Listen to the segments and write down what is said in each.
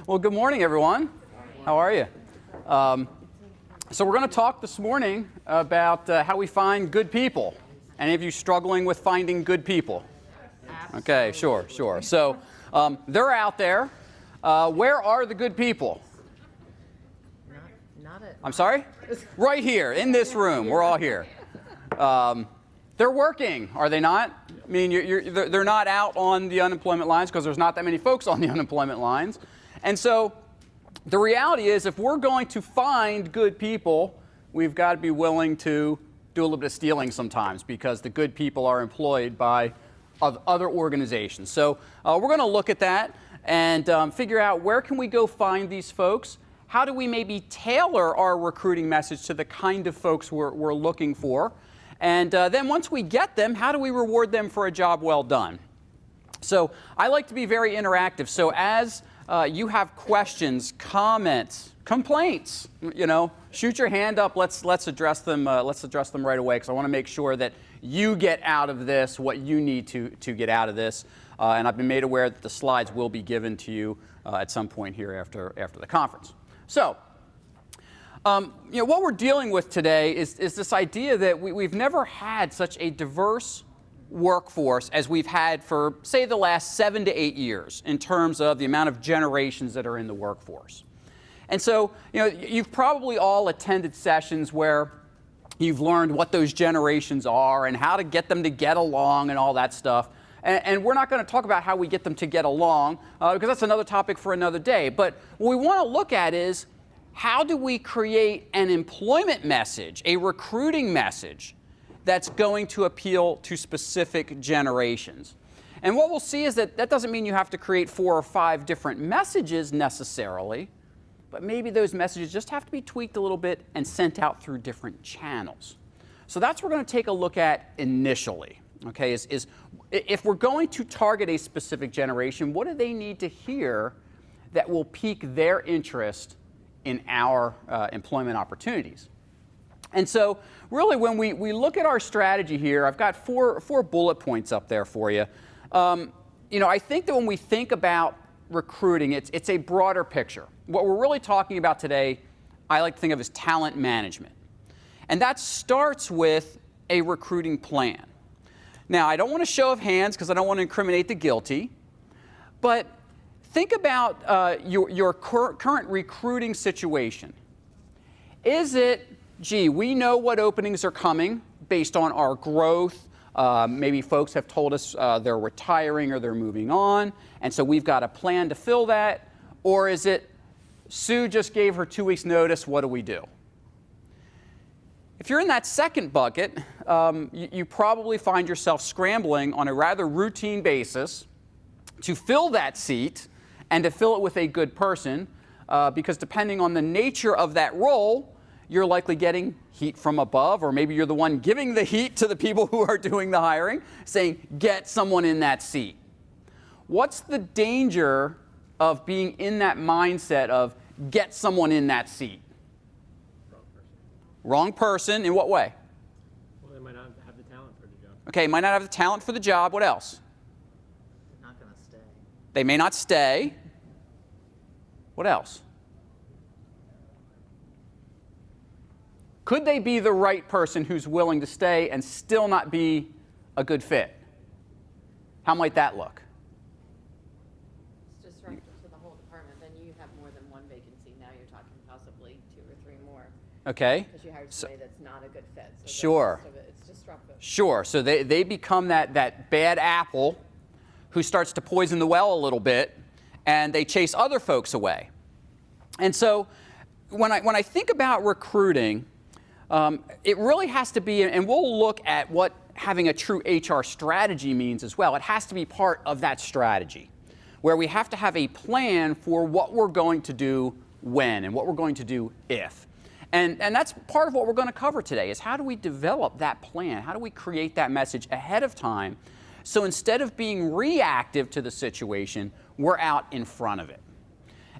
Well, good morning, everyone. How are you? So we're going to talk this morning about how we find good people. Any of you struggling with finding good people? Okay, sure. So they're out there. Where are the good people? I'm sorry? Right here, in this room. We're all here. They're working, are they not? I mean, they're not out on the unemployment lines because there's not that many folks on the unemployment lines. And so the reality is if we're going to find good people, we've got to be willing to do a little bit of stealing sometimes because the good people are employed by other organizations. So we're going to look at that and figure out where can we go find these folks. How do we maybe tailor our recruiting message to the kind of folks we're looking for? And then once we get them, how do we reward them for a job well done? So I like to be very interactive. So as you have questions, comments, complaints, shoot your hand up. Let's address them. Let's address them right away because I want to make sure that you get out of this what you need to get out of this. And I've been made aware that the slides will be given to you at some point here after the conference. So. What we're dealing with today is this idea that we've never had such a diverse workforce as we've had for, say, the last 7 to 8 years in terms of the amount of generations that are in the workforce. And so, you've probably all attended sessions where you've learned what those generations are and how to get them to get along and all that stuff. And we're not going to talk about how we get them to get along because that's another topic for another day. But what we want to look at is how do we create an employment message, a recruiting message that's going to appeal to specific generations? And what we'll see is that doesn't mean you have to create 4 or 5 different messages necessarily, but maybe those messages just have to be tweaked a little bit and sent out through different channels. So that's what we're going to take a look at initially. Okay, is if we're going to target a specific generation, what do they need to hear that will pique their interest in our employment opportunities? And so really when we look at our strategy here, I've got four bullet points up there for you. I think that when we think about recruiting, it's a broader picture. What we're really talking about today, I like to think of as talent management. And that starts with a recruiting plan. Now, I don't want to show of hands because I don't want to incriminate the guilty, but think about your current recruiting situation. Is it, we know what openings are coming based on our growth. Maybe folks have told us they're retiring or they're moving on, and so we've got a plan to fill that. Or is it, Sue just gave her 2 weeks notice, what do we do? If you're in that second bucket, you probably find yourself scrambling on a rather routine basis to fill that seat and to fill it with a good person, because depending on the nature of that role, you're likely getting heat from above, or maybe you're the one giving the heat to the people who are doing the hiring, saying, get someone in that seat. What's the danger of being in that mindset of get someone in that seat? Wrong person in what way? Well, they might not have the talent for the job. Okay, might not have the talent for the job. What else? They're not going to stay. They may not stay. What else? Could they be the right person who's willing to stay and still not be a good fit? How might that look? It's disruptive to the whole department. Then you have more than one vacancy. Now you're talking possibly 2 or 3 more. Okay. Because you hired somebody that's not a good fit. So Sure. It's disruptive. Sure. So they become that bad apple who starts to poison the well a little bit, and they chase other folks away. And so when I think about recruiting, it really has to be, and we'll look at what having a true HR strategy means as well. It has to be part of that strategy, where we have to have a plan for what we're going to do when and what we're going to do if. And that's part of what we're going to cover today is how do we develop that plan? How do we create that message ahead of time so instead of being reactive to the situation, we're out in front of it.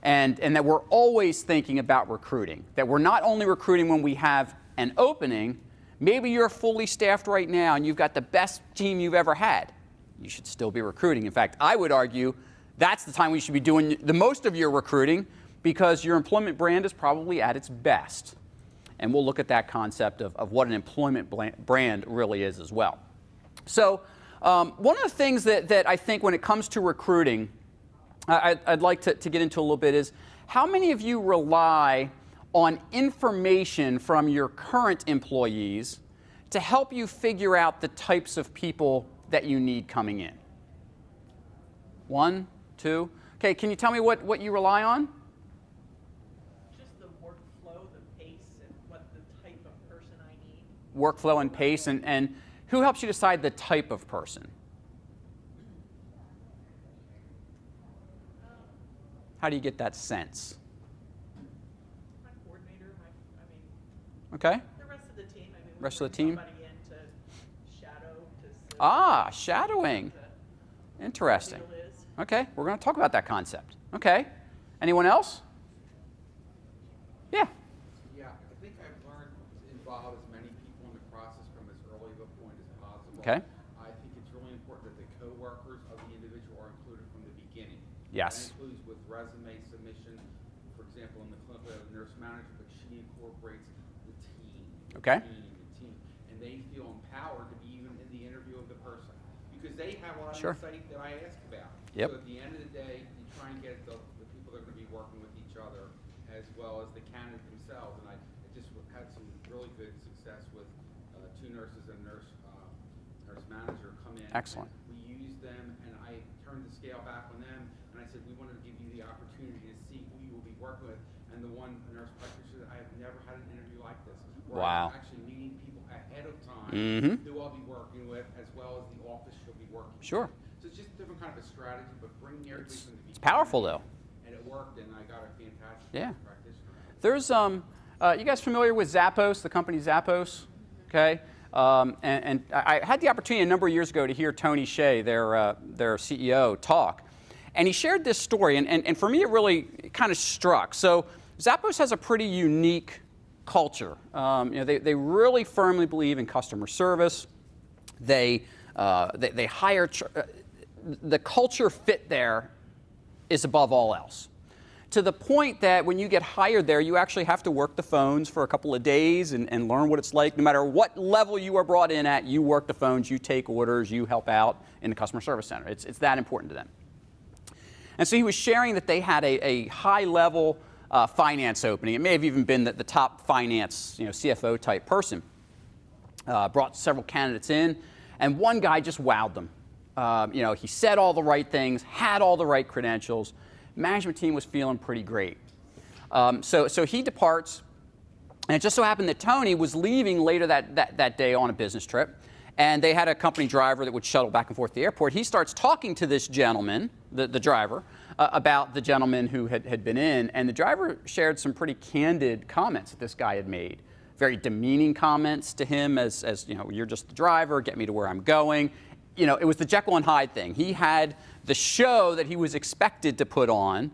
And that we're always thinking about recruiting, that we're not only recruiting when we have an opening. Maybe you're fully staffed right now and you've got the best team you've ever had. You should still be recruiting. In fact, I would argue That's the time we should be doing the most of your recruiting, because your employment brand is probably at its best. And we'll look at that concept of what an employment brand really is as well. So one of the things that I think when it comes to recruiting, I'd like to get into a little bit is, how many of you rely on information from your current employees to help you figure out the types of people that you need coming in? 1, 2. Okay, can you tell me what you rely on? Just the workflow, the pace, and what the type of person I need. Workflow and pace, and who helps you decide the type of person? How do you get that sense? My coordinator, Okay. the rest of the team. I mean, we Rest of the bring team? somebody in to shadow, to see Ah, shadowing. what Interesting. the deal is. Okay, we're going to talk about that concept. Okay. Anyone else? Yeah. Yeah, I think I've learned to involve as many people in the process from as early of a point as possible. Okay. I think it's really important that the co-workers of the individual are included from the beginning. Yes. That includes with resume submission, for example, in the clinical, we have a nurse manager, but she incorporates the team. Okay. The team, and they feel empowered to be even in the interview of the person, because they have a lot of Sure. insight that I ask about. Yep. So at the end of the day, you try and get the people that are going to be working with each other, as well as the candidate themselves. And I just had some really good success with 2 nurses and nurse manager come in. Excellent. And we used them, and I turned the scale back on them, and I said, we wanted to give you the opportunity to see who you will be working with. And the one nurse practitioner said, I have never had an interview like this, where Wow. I'm actually meeting people ahead of time Mm-hmm. who I'll be working with, as well as the office she'll be working with. Sure. So it's just a different kind of a strategy, but bringing everybody from the beginning. It's powerful, though. And it worked, and I got a fantastic Yeah. practitioner. There's you guys familiar with Zappos, the company Zappos? Okay. And I had the opportunity a number of years ago to hear Tony Hsieh, their CEO, talk. And he shared this story, and for me it really kind of struck. So Zappos has a pretty unique culture. They really firmly believe in customer service. They hire, the culture fit there is above all else. To the point that when you get hired there, you actually have to work the phones for a couple of days and learn what it's like. No matter what level you are brought in at, you work the phones, you take orders, you help out in the customer service center. It's that important to them. And so he was sharing that they had a high-level finance opening. It may have even been the top finance, CFO type person. Brought several candidates in, and one guy just wowed them. He said all the right things, had all the right credentials. Management team was feeling pretty great. So he departs, and it just so happened that Tony was leaving later that day on a business trip, and they had a company driver that would shuttle back and forth to the airport. He starts talking to this gentleman, the driver, about the gentleman who had been in, and the driver shared some pretty candid comments that this guy had made. Very demeaning comments to him as you're just the driver, get me to where I'm going. It was the Jekyll and Hyde thing. He had the show that he was expected to put on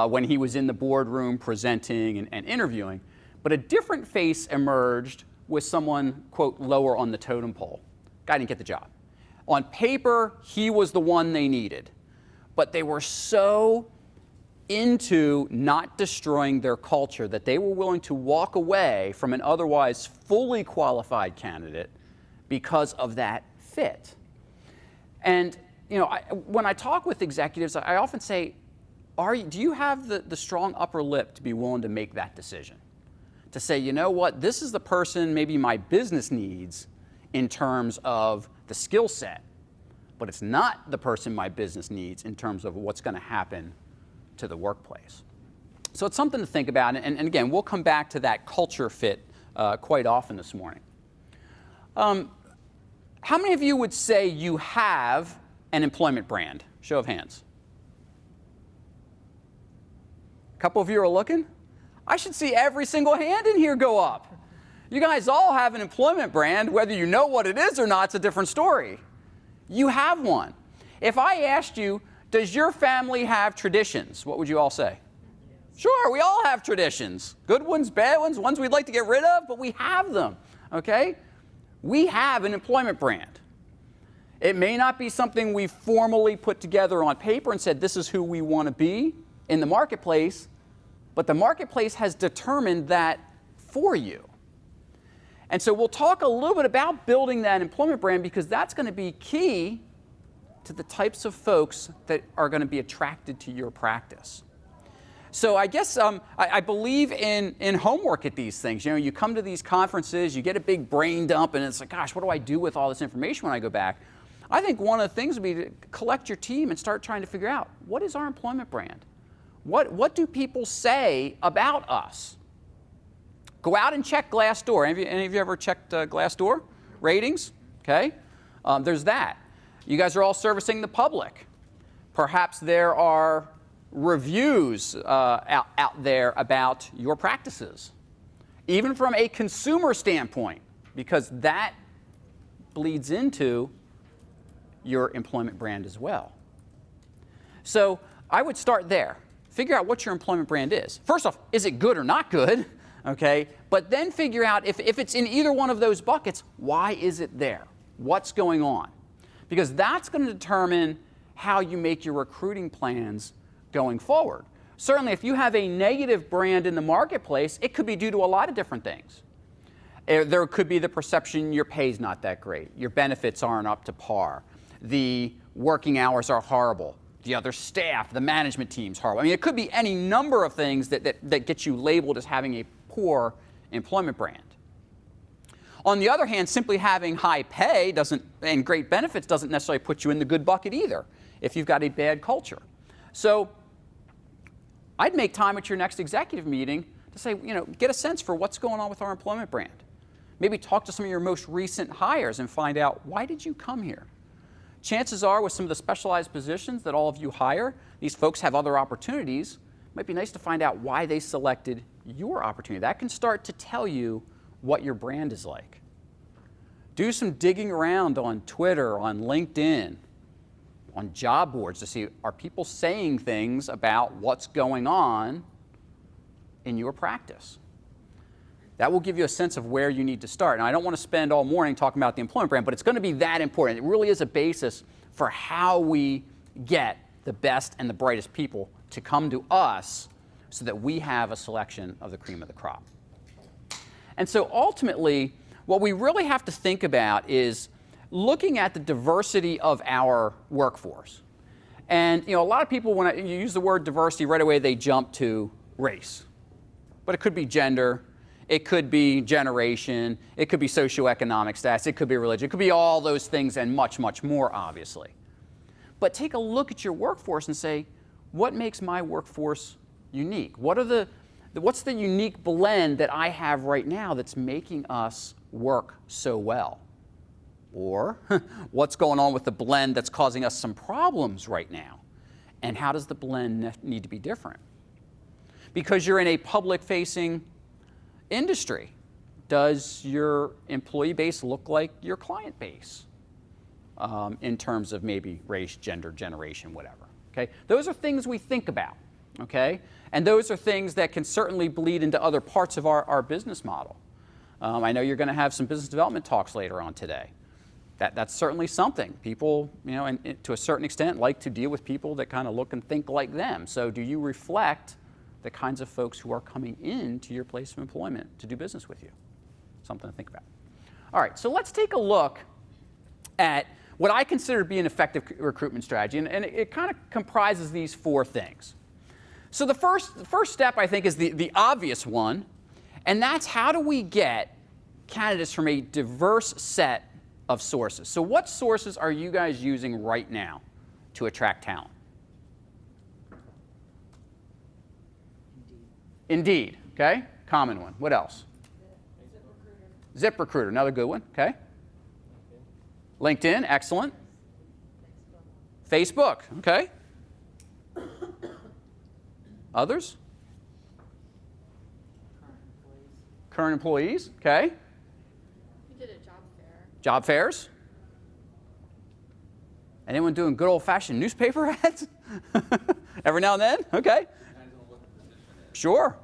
when he was in the boardroom presenting and interviewing. But a different face emerged with someone, quote, lower on the totem pole. Guy didn't get the job. On paper, he was the one they needed. But they were so into not destroying their culture that they were willing to walk away from an otherwise fully qualified candidate because of that fit. And when I talk with executives, I often say, do you have the strong upper lip to be willing to make that decision? To say, you know what, this is the person maybe my business needs in terms of the skill set, but it's not the person my business needs in terms of what's going to happen to the workplace. So it's something to think about, and again, we'll come back to that culture fit quite often this morning. How many of you would say you have an employment brand? Show of hands. A couple of you are looking. I should see every single hand in here go up. You guys all have an employment brand. Whether you know what it is or not, it's a different story. You have one. If I asked you, does your family have traditions? What would you all say? Sure, we all have traditions. Good ones, bad ones, ones we'd like to get rid of, but we have them, okay? We have an employment brand. It may not be something we formally put together on paper and said this is who we want to be in the marketplace, but the marketplace has determined that for you. And so we'll talk a little bit about building that employment brand because that's going to be key to the types of folks that are going to be attracted to your practice. So I guess I believe in homework at these things. You know, you come to these conferences, you get a big brain dump, and it's like, gosh, what do I do with all this information when I go back? I think one of the things would be to collect your team and start trying to figure out, what is our employment brand? What do people say about us? Go out and check Glassdoor. Any of you ever checked Glassdoor ratings? Okay, there's that. You guys are all servicing the public. Perhaps there are reviews out there about your practices, even from a consumer standpoint, because that bleeds into your employment brand as well. So I would start there. Figure out what your employment brand is. First off, is it good or not good? Okay, but then figure out if it's in either one of those buckets, why is it there? What's going on? Because that's going to determine how you make your recruiting plans going forward. Certainly, if you have a negative brand in the marketplace, it could be due to a lot of different things. There could be the perception your pay's not that great, your benefits aren't up to par, the working hours are horrible, the other staff, the management team's horrible. I mean, it could be any number of things that get you labeled as having a poor employment brand. On the other hand, simply having high pay and great benefits doesn't necessarily put you in the good bucket either if you've got a bad culture. So I'd make time at your next executive meeting to say, you know, get a sense for what's going on with our employment brand. Maybe talk to some of your most recent hires and find out, why did you come here? Chances are with some of the specialized positions that all of you hire, these folks have other opportunities. It might be nice to find out why they selected your opportunity. That can start to tell you what your brand is like. Do some digging around on Twitter, on LinkedIn, on job boards to see, are people saying things about what's going on in your practice? That will give you a sense of where you need to start. And I don't want to spend all morning talking about the employment brand, but it's going to be that important. It really is a basis for how we get the best and the brightest people to come to us so that we have a selection of the cream of the crop. And so ultimately, what we really have to think about is looking at the diversity of our workforce. And you know, a lot of people, when you use the word diversity, right away they jump to race. But it could be gender, it could be generation, it could be socioeconomic status, it could be religion, it could be all those things and much, much more, obviously. But take a look at your workforce and say, what makes my workforce unique? What's the unique blend that I have right now that's making us work so well? Or what's going on with the blend that's causing us some problems right now? And how does the blend need to be different? Because you're in a public-facing industry, does your employee base look like your client base in terms of maybe race, gender, generation, whatever? Okay? Those are things we think about. Okay? And those are things that can certainly bleed into other parts of our business model. I know you're going to have some business development talks later on today. That's certainly something. People, you know, and to a certain extent, like to deal with people that kind of look and think like them. So do you reflect the kinds of folks who are coming into your place of employment to do business with you? Something to think about. All right, so let's take a look at what I consider to be an effective recruitment strategy, and it kind of comprises these four things. So the first step, I think, is the obvious one, and that's how do we get candidates from a diverse set of sources. So what sources are you guys using right now to attract talent? Indeed, okay? Common one. What else? ZipRecruiter, another good one, okay? LinkedIn, excellent. Facebook, okay? Others? Current employees, okay? We did a job fair. Job fairs? Anyone doing good old-fashioned newspaper ads? Every now and then, okay? Depends on what the position is. Sure.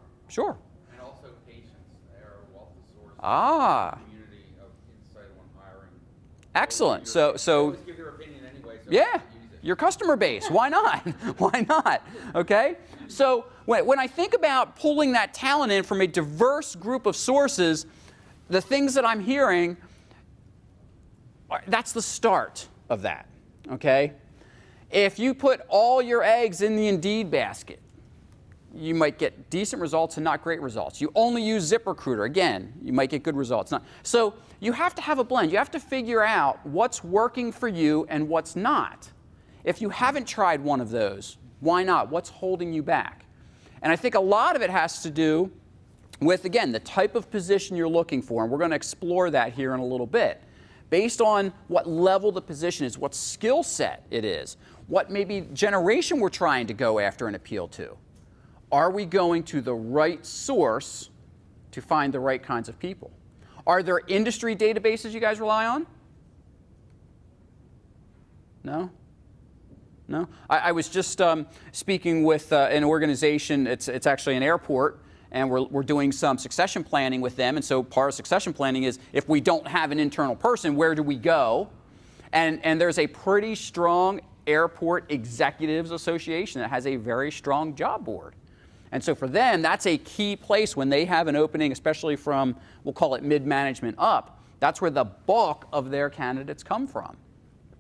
And also patients. They are a wealth of sources. Ah. Community of insight on hiring. Excellent. They So always give their opinion anyway, so yeah, use it. your customer base. Why not? Why not? Okay? So when I think about pulling that talent in from a diverse group of sources, the things that I'm hearing, that's the start of that. Okay? If you put all your eggs in the Indeed basket, you might get decent results and not great results. You only use ZipRecruiter, again, you might get good results. So you have to have a blend. You have to figure out what's working for you and what's not. If you haven't tried one of those, why not? What's holding you back? And I think a lot of it has to do with, again, the type of position you're looking for, and we're going to explore that here in a little bit. Based on what level the position is, what skill set it is, what maybe generation we're trying to go after and appeal to. Are we going to the right source to find the right kinds of people? Are there industry databases you guys rely on? No? No? I was just speaking with an organization, it's actually an airport, and we're doing some succession planning with them. And so part of succession planning is if we don't have an internal person, where do we go? And there's a pretty strong airport executives association that has a very strong job board. And so for them, that's a key place when they have an opening, especially from, we'll call it mid-management up. That's where the bulk of their candidates come from.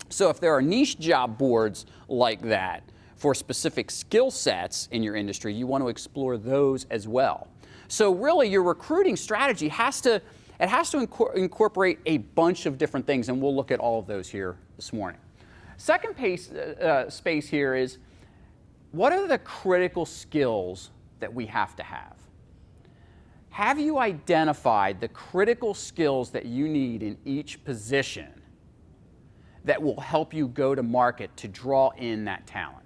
So if there are niche job boards like that for specific skill sets in your industry, you want to explore those as well. So really, your recruiting strategy has to incorporate a bunch of different things, and we'll look at all of those here this morning. Second space here is, what are the critical skills that we have to have? Have you identified the critical skills that you need in each position that will help you go to market to draw in that talent?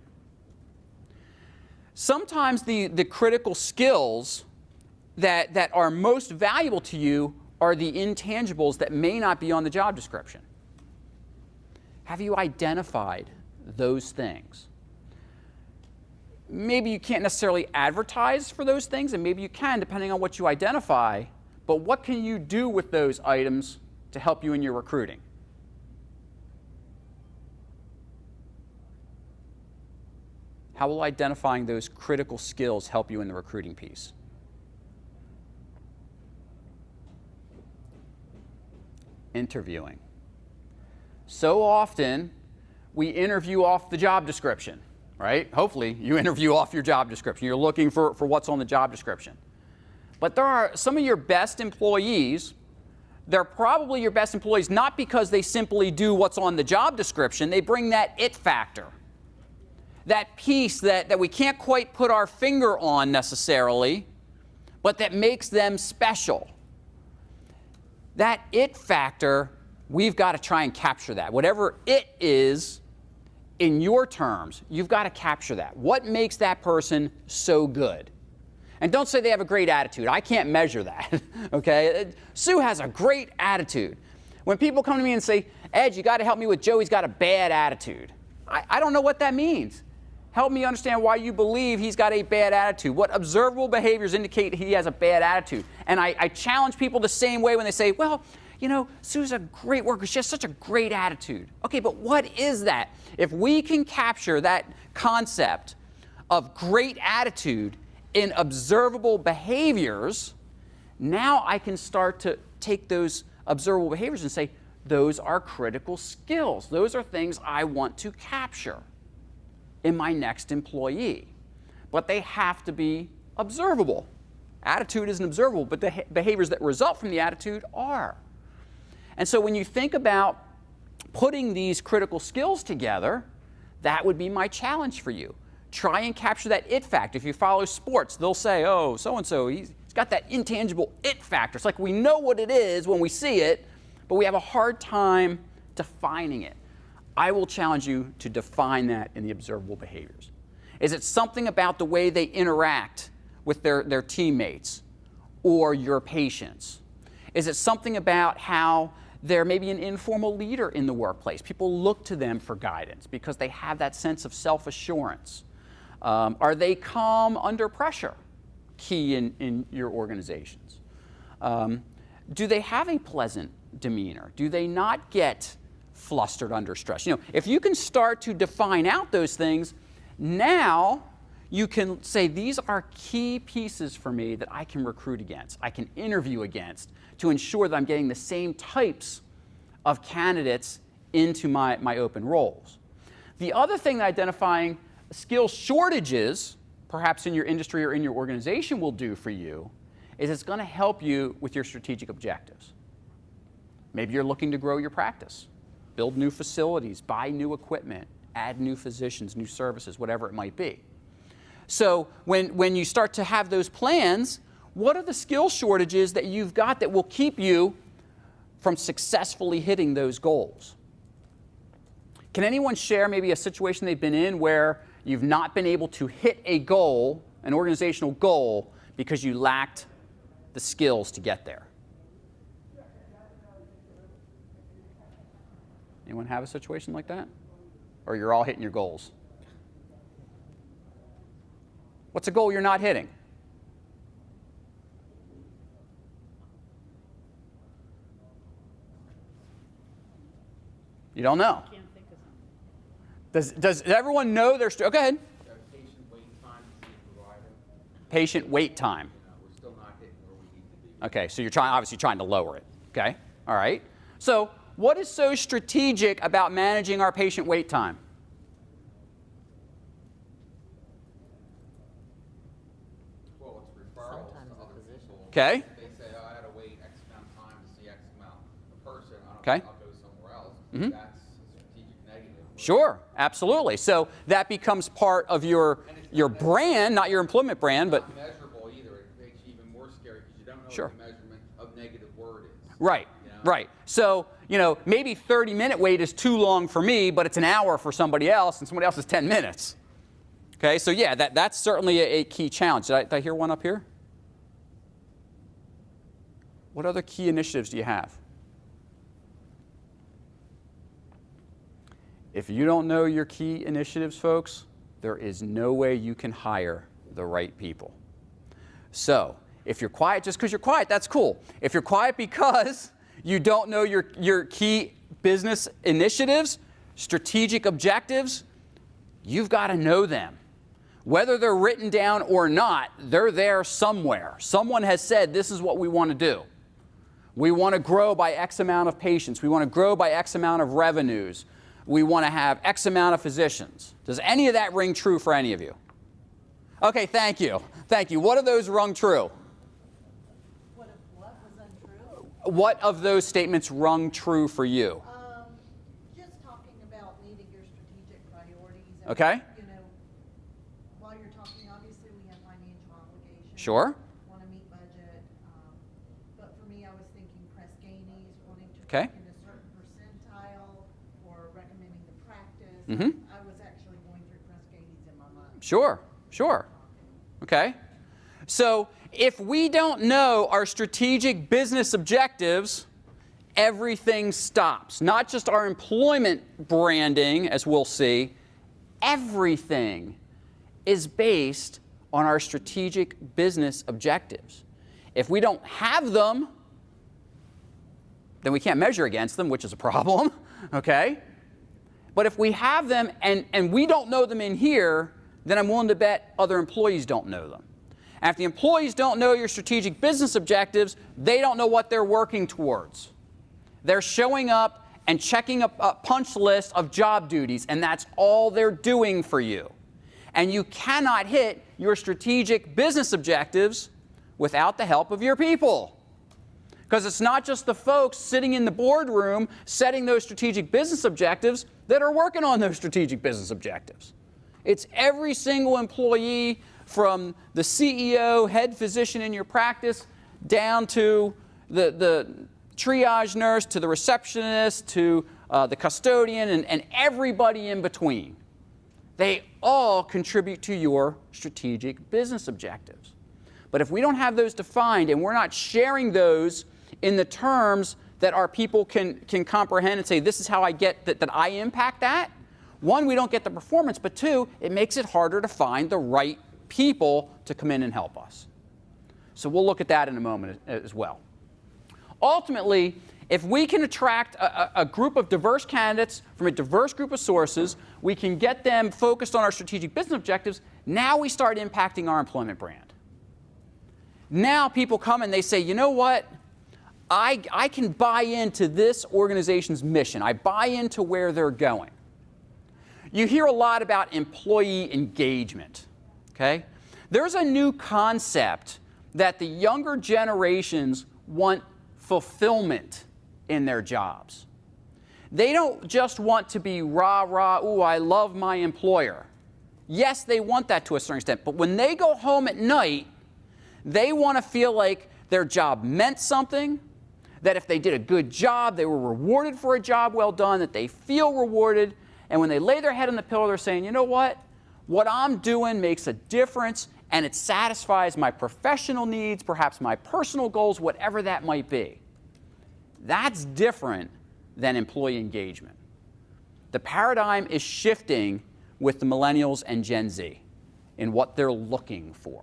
Sometimes the critical skills that are most valuable to you are the intangibles that may not be on the job description. Have you identified those things? Maybe you can't necessarily advertise for those things, and maybe you can depending on what you identify, but what can you do with those items to help you in your recruiting? How will identifying those critical skills help you in the recruiting piece? Interviewing. So often, we interview off the job description, right? Hopefully, you interview off your job description. You're looking for what's on the job description. But there are some of your best employees, they're probably your best employees not because they simply do what's on the job description, they bring that it factor. That piece that we can't quite put our finger on necessarily, but that makes them special. That it factor, we've got to try and capture that. Whatever it is, in your terms, you've got to capture that. What makes that person so good? And don't say they have a great attitude. I can't measure that, okay? Sue has a great attitude. When people come to me and say, Ed, you got to help me with Joe, he's got a bad attitude. I don't know what that means. Help me understand why you believe he's got a bad attitude. What observable behaviors indicate he has a bad attitude? And I challenge people the same way when they say, well, you know, Sue's a great worker. She has such a great attitude. Okay, but what is that? If we can capture that concept of great attitude in observable behaviors, now I can start to take those observable behaviors and say, those are critical skills. Those are things I want to capture in my next employee. But they have to be observable. Attitude isn't observable, but the behaviors that result from the attitude are. And so when you think about putting these critical skills together, that would be my challenge for you. Try and capture that it factor. If you follow sports, they'll say, oh, so-and-so, he's got that intangible it factor. It's like we know what it is when we see it, but we have a hard time defining it. I will challenge you to define that in the observable behaviors. Is it something about the way they interact with their teammates or your patients? Is it something about how they're maybe an informal leader in the workplace? People look to them for guidance because they have that sense of self-assurance. Are they calm under pressure? Key in your organizations. Do they have a pleasant demeanor? Do they not get flustered under stress. If you can start to define out those things, now you can say these are key pieces for me that I can recruit against, I can interview against to ensure that I'm getting the same types of candidates into my open roles. The other thing that identifying skill shortages, perhaps in your industry or in your organization, will do for you is it's going to help you with your strategic objectives. Maybe you're looking to grow your practice, build new facilities, buy new equipment, add new physicians, new services, whatever it might be. So when you start to have those plans, what are the skill shortages that you've got that will keep you from successfully hitting those goals? Can anyone share maybe a situation they've been in where you've not been able to hit a goal, an organizational goal, because you lacked the skills to get there? Anyone have a situation like that? Or you're all hitting your goals? What's a goal you're not hitting? You don't know. Does everyone know their go ahead. Patient wait time to see a provider. Patient wait time. We're still not hitting where we need to be. Okay, so you're obviously trying to lower it. Okay, all right. So what is so strategic about managing our patient wait time? Well, it's referrals to other people. Okay. They say, I had to wait X amount of time to see X amount of person. Okay. I'll go somewhere else. Mhm. That's a strategic negative. Sure, absolutely. So that becomes part of your brand, not your employment brand, but It's not measurable either. It makes you even more scary because you don't know Sure. what the measurement of negative word is. right, You know? right. So maybe 30-minute wait is too long for me, but it's an hour for somebody else, and somebody else is 10 minutes. Okay, so yeah, that's certainly a key challenge. Did I hear one up here? What other key initiatives do you have? If you don't know your key initiatives, folks, there is no way you can hire the right people. So if you're quiet just because you're quiet, that's cool. If you're quiet because you don't know your key business initiatives, strategic objectives, you've got to know them. Whether they're written down or not, they're there somewhere. Someone has said, this is what we want to do. We want to grow by X amount of patients. We want to grow by X amount of revenues. We want to have X amount of physicians. Does any of that ring true for any of you? Okay, thank you. Thank you. What of those rung true? What was untrue? What of those statements rung true for you? Just talking about meeting your strategic priorities. Okay. While you're talking, obviously we have financial obligations. Sure. Want to meet budget. But for me, I was thinking press Gainies, wanting to Okay. rank in a certain percentile or recommending the practice. Mhm. I was actually going through press Gainies in my mind. Sure. Sure. Okay. So if we don't know our strategic business objectives, everything stops. Not just our employment branding, as we'll see, everything is based on our strategic business objectives. If we don't have them, then we can't measure against them, which is a problem, okay? But if we have them and we don't know them in here, then I'm willing to bet other employees don't know them. And if the employees don't know your strategic business objectives, they don't know what they're working towards. They're showing up and checking a punch list of job duties, and that's all they're doing for you. And you cannot hit your strategic business objectives without the help of your people. Because it's not just the folks sitting in the boardroom setting those strategic business objectives that are working on those strategic business objectives. It's every single employee from the CEO, head physician in your practice, down to the triage nurse, to the receptionist, to the custodian, and everybody in between. They all contribute to your strategic business objectives. But if we don't have those defined and we're not sharing those in the terms that our people can comprehend and say, this is how I get that I impact that, one, we don't get the performance, but two, it makes it harder to find the right people to come in and help us. So we'll look at that in a moment as well. Ultimately, If we can attract a group of diverse candidates from a diverse group of sources, we can get them focused on our strategic business objectives, now we start impacting our employment brand. Now people come and they say, you know what? I can buy into this organization's mission. I buy into where they're going. You hear a lot about employee engagement, okay? There's a new concept that the younger generations want fulfillment in their jobs. They don't just want to be rah, rah, ooh, I love my employer. Yes, they want that to a certain extent, but when they go home at night, they want to feel like their job meant something, that if they did a good job, they were rewarded for a job well done, that they feel rewarded, and when they lay their head on the pillow, they're saying, you know what I'm doing makes a difference, and it satisfies my professional needs, perhaps my personal goals, whatever that might be. That's different than employee engagement. The paradigm is shifting with the millennials and Gen Z in what they're looking for,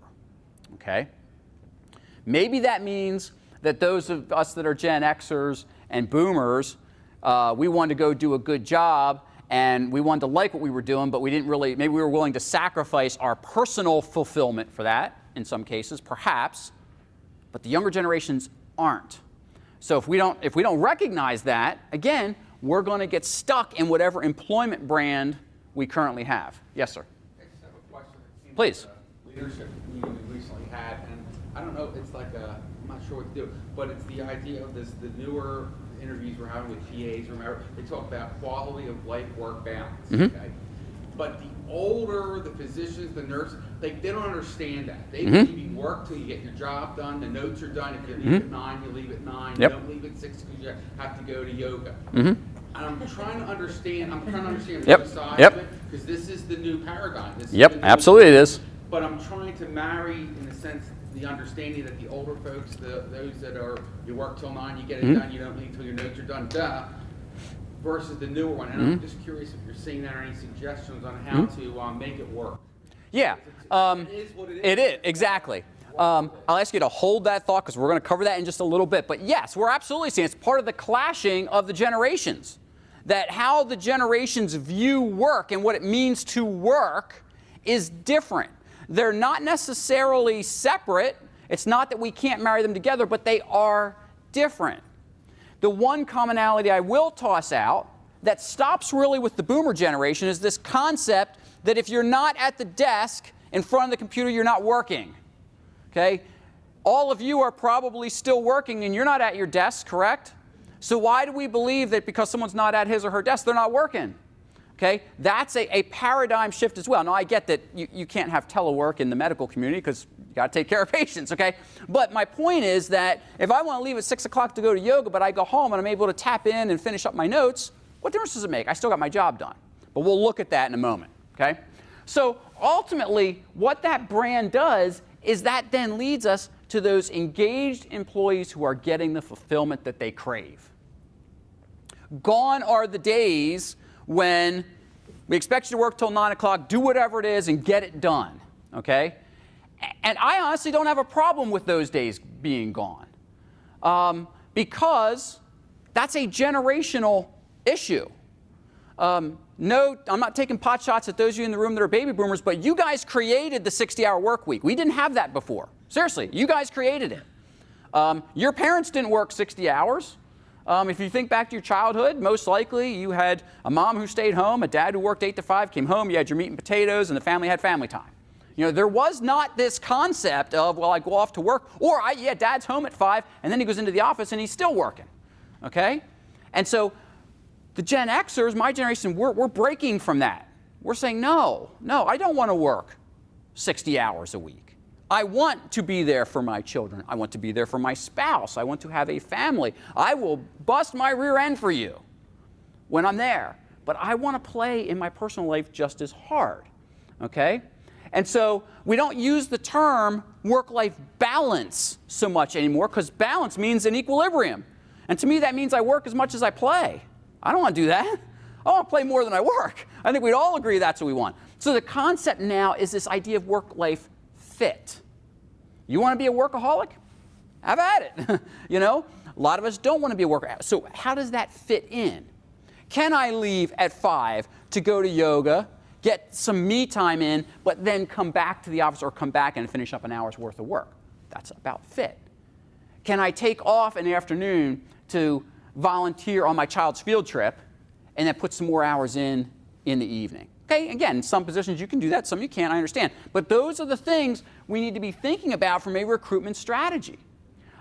okay? Maybe that means that those of us that are Gen Xers and Boomers, we wanted to go do a good job and we wanted to like what we were doing, but we didn't really, maybe we were willing to sacrifice our personal fulfillment for that, in some cases, perhaps, but the younger generations aren't. So if we don't recognize that, again, we're going to get stuck in whatever employment brand we currently have. Yes, sir. I just have a question. It seems Please. like a leadership meeting we recently had, and I don't know, it's like a, I'm not sure what to do, but it's the idea of this, the newer interviews we're having with PAs, remember, they talk about quality of life work balance, okay? But the older, the physicians, the nurses, they don't understand that. They believe you work till you get your job done, the notes are done. If you leave at 9, you leave at 9. You don't leave at 6 because you have to go to yoga. And I'm trying to understand both sides of it, because this is the new paradigm. This is the new Absolutely it is. But I'm trying to marry, in a sense, the understanding that the older folks, those that are, you work till 9, you get it done, you don't leave till your notes are done, versus the newer one. And I'm just curious if you're seeing that or any suggestions on how to make it work. Yeah. It is what it is. It is, exactly. I'll ask you to hold that thought because we're going to cover that in just a little bit. But yes, we're absolutely seeing it's part of the clashing of the generations. That how the generations view work and what it means to work is different. They're not necessarily separate. It's not that we can't marry them together, but they are different. The one commonality I will toss out that stops really with the boomer generation is this concept that if you're not at the desk in front of the computer, you're not working. Okay? All of you are probably still working and you're not at your desk, correct? So why do we believe that because someone's not at his or her desk, they're not working? Okay? That's a paradigm shift as well. Now, I get that you can't have telework in the medical community because you got to take care of patients, okay? But my point is that if I want to leave at 6 o'clock to go to yoga, but I go home and I'm able to tap in and finish up my notes, what difference does it make? I still got my job done. But we'll look at that in a moment, okay? So ultimately, what that brand does is that then leads us to those engaged employees who are getting the fulfillment that they crave. Gone are the days when we expect you to work till 9 o'clock, do whatever it is, and get it done, okay? And I honestly don't have a problem with those days being gone because that's a generational issue. No, I'm not taking pot shots at those of you in the room that are baby boomers, but you guys created the 60-hour work week. We didn't have that before. Seriously, you guys created it. Your parents didn't work 60 hours. If you think back to your childhood, most likely you had a mom who stayed home, a dad who worked 8 to 5, came home, you had your meat and potatoes, and the family had family time. You know, there was not this concept of, well, I go off to work, or dad's home at 5, and then he goes into the office and he's still working, okay? And so the Gen Xers, my generation, we're breaking from that. We're saying, no, I don't want to work 60 hours a week. I want to be there for my children. I want to be there for my spouse. I want to have a family. I will bust my rear end for you when I'm there. But I want to play in my personal life just as hard, okay? And so we don't use the term work-life balance so much anymore because balance means an equilibrium. And to me, that means I work as much as I play. I don't want to do that. I want to play more than I work. I think we'd all agree that's what we want. So the concept now is this idea of work-life fit. You want to be a workaholic? have at it. You know, a lot of us don't want to be a worker. So how does that fit in? Can I leave at 5 to go to yoga, get some me time in, but then come back to the office or come back and finish up an hour's worth of work? That's about fit. Can I take off in the afternoon to volunteer on my child's field trip and then put some more hours in the evening? Okay, again, in some positions you can do that, some you can't, I understand. But those are the things we need to be thinking about from a recruitment strategy.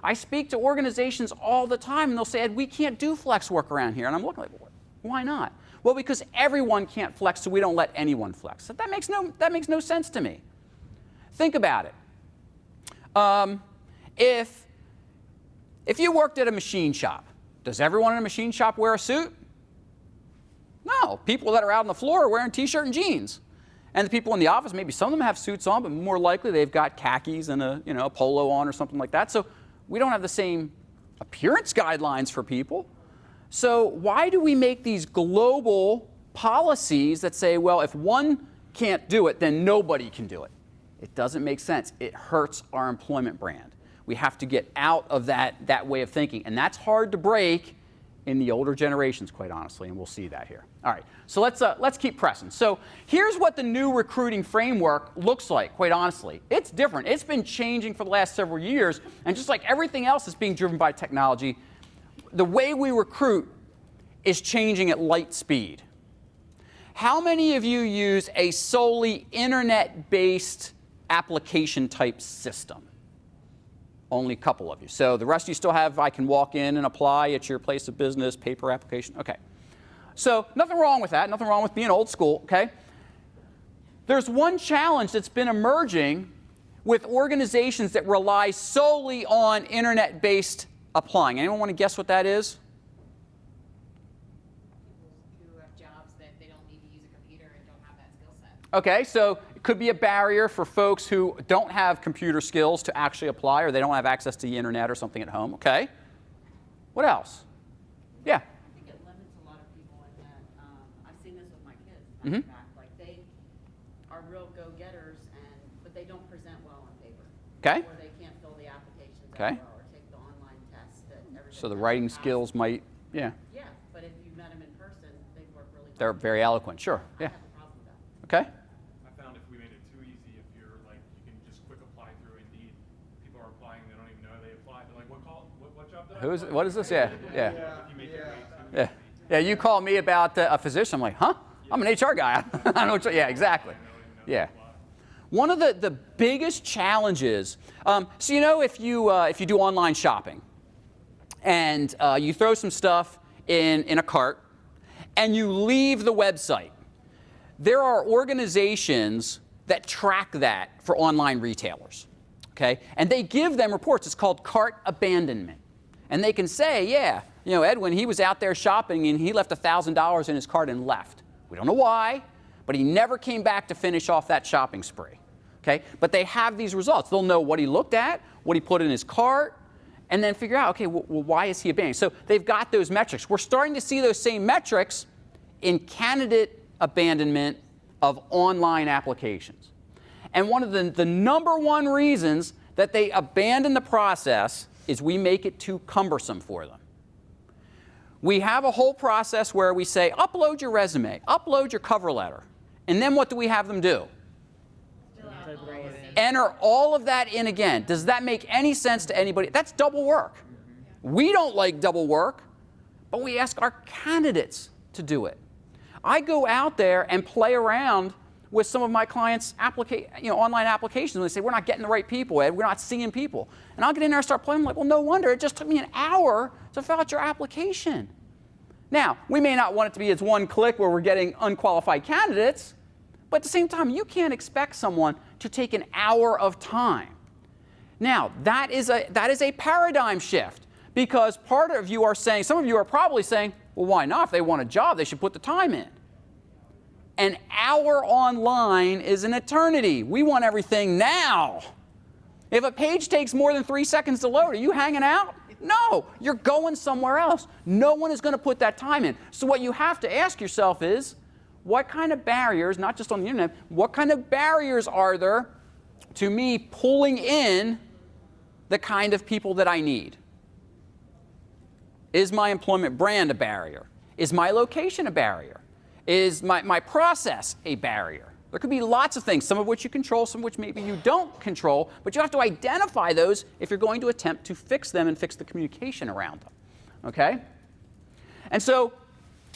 I speak to organizations all the time and they'll say, Ed, we can't do flex work around here. And I'm looking like, why not? Well, because everyone can't flex, so we don't let anyone flex. That makes no sense to me. Think about it. If you worked at a machine shop, does everyone in a machine shop wear a suit? No. People that are out on the floor are wearing T-shirt and jeans. And the people in the office, maybe some of them have suits on, but more likely they've got khakis and a polo on or something like that. So we don't have the same appearance guidelines for people. So why do we make these global policies that say, well, if one can't do it, then nobody can do it? It doesn't make sense. It hurts our employment brand. We have to get out of that way of thinking. And that's hard to break in the older generations, quite honestly, and we'll see that here. All right, so let's keep pressing. So here's what the new recruiting framework looks like, quite honestly. It's different. It's been changing for the last several years, and just like everything else that's being driven by technology, the way we recruit is changing at light speed. How many of you use a solely internet-based application type system? Only a couple of you. So the rest of you still have, I can walk in and apply at your place of business, paper application. Okay. So nothing wrong with that. Nothing wrong with being old school. Okay. There's one challenge that's been emerging with organizations that rely solely on internet-based applying. Anyone want to guess what that is? People who have jobs that they don't need to use a computer and don't have that skill set. Okay, so it could be a barrier for folks who don't have computer skills to actually apply, or they don't have access to the internet or something at home. Okay. What else? Yeah. I think it limits a lot of people in that, I've seen this with my kids, matter of fact, like they are real go-getters, but they don't present well on paper. Okay. Or they can't fill the applications Okay. out well, or take the online tests that everybody So the has writing to pass. skills might, yeah. Yeah, but if you met them in person, they work really well. They're very eloquent. Sure. I Yeah. have a problem with that. Okay. I found if we made it too easy, if you're like, you can just quick apply through Indeed, people are applying, they don't even know they applied. They're like, what job did I Who is apply it? What is this? Yeah. Yeah. If you make it way too Yeah. Yeah. You call me about a physician. I'm like, huh? I'm an HR guy. I don't know what yeah, exactly. Yeah. One of the biggest challenges, so you know, if you do online shopping and you throw some stuff in a cart and you leave the website, there are organizations that track that for online retailers, okay? And they give them reports. It's called cart abandonment. And they can say, yeah, you know, Ed, when he was out there shopping and he left $1,000 in his cart and left. We don't know why, but he never came back to finish off that shopping spree, okay? But they have these results. They'll know what he looked at, what he put in his cart, and then figure out, okay, well, why is he abandoning? So they've got those metrics. We're starting to see those same metrics in candidate abandonment of online applications. And one of the number one reasons that they abandon the process is we make it too cumbersome for them. We have a whole process where we say, upload your resume, upload your cover letter, and then what do we have them do? Enter all of that in again. Does that make any sense to anybody? That's double work. We don't like double work, but we ask our candidates to do it. I go out there and play around with some of my clients' online applications, and they say, we're not getting the right people, Ed. We're not seeing people. And I'll get in there and start playing. I'm like, well, no wonder. It just took me an hour to fill out your application. Now, we may not want it to be as one click where we're getting unqualified candidates, but at the same time, you can't expect someone to take an hour of time. Now, that is a paradigm shift, because part of you are saying, some of you are probably saying, well, why not? If they want a job, they should put the time in. An hour online is an eternity. We want everything now. If a page takes more than 3 seconds to load, are you hanging out? No, you're going somewhere else. No one is going to put that time in. So what you have to ask yourself is, what kind of barriers, not just on the internet, what kind of barriers are there to me pulling in the kind of people that I need? Is my employment brand a barrier? Is my location a barrier? Is my process a barrier? There could be lots of things, some of which you control, some of which maybe you don't control, but you have to identify those if you're going to attempt to fix them and fix the communication around them, okay? And so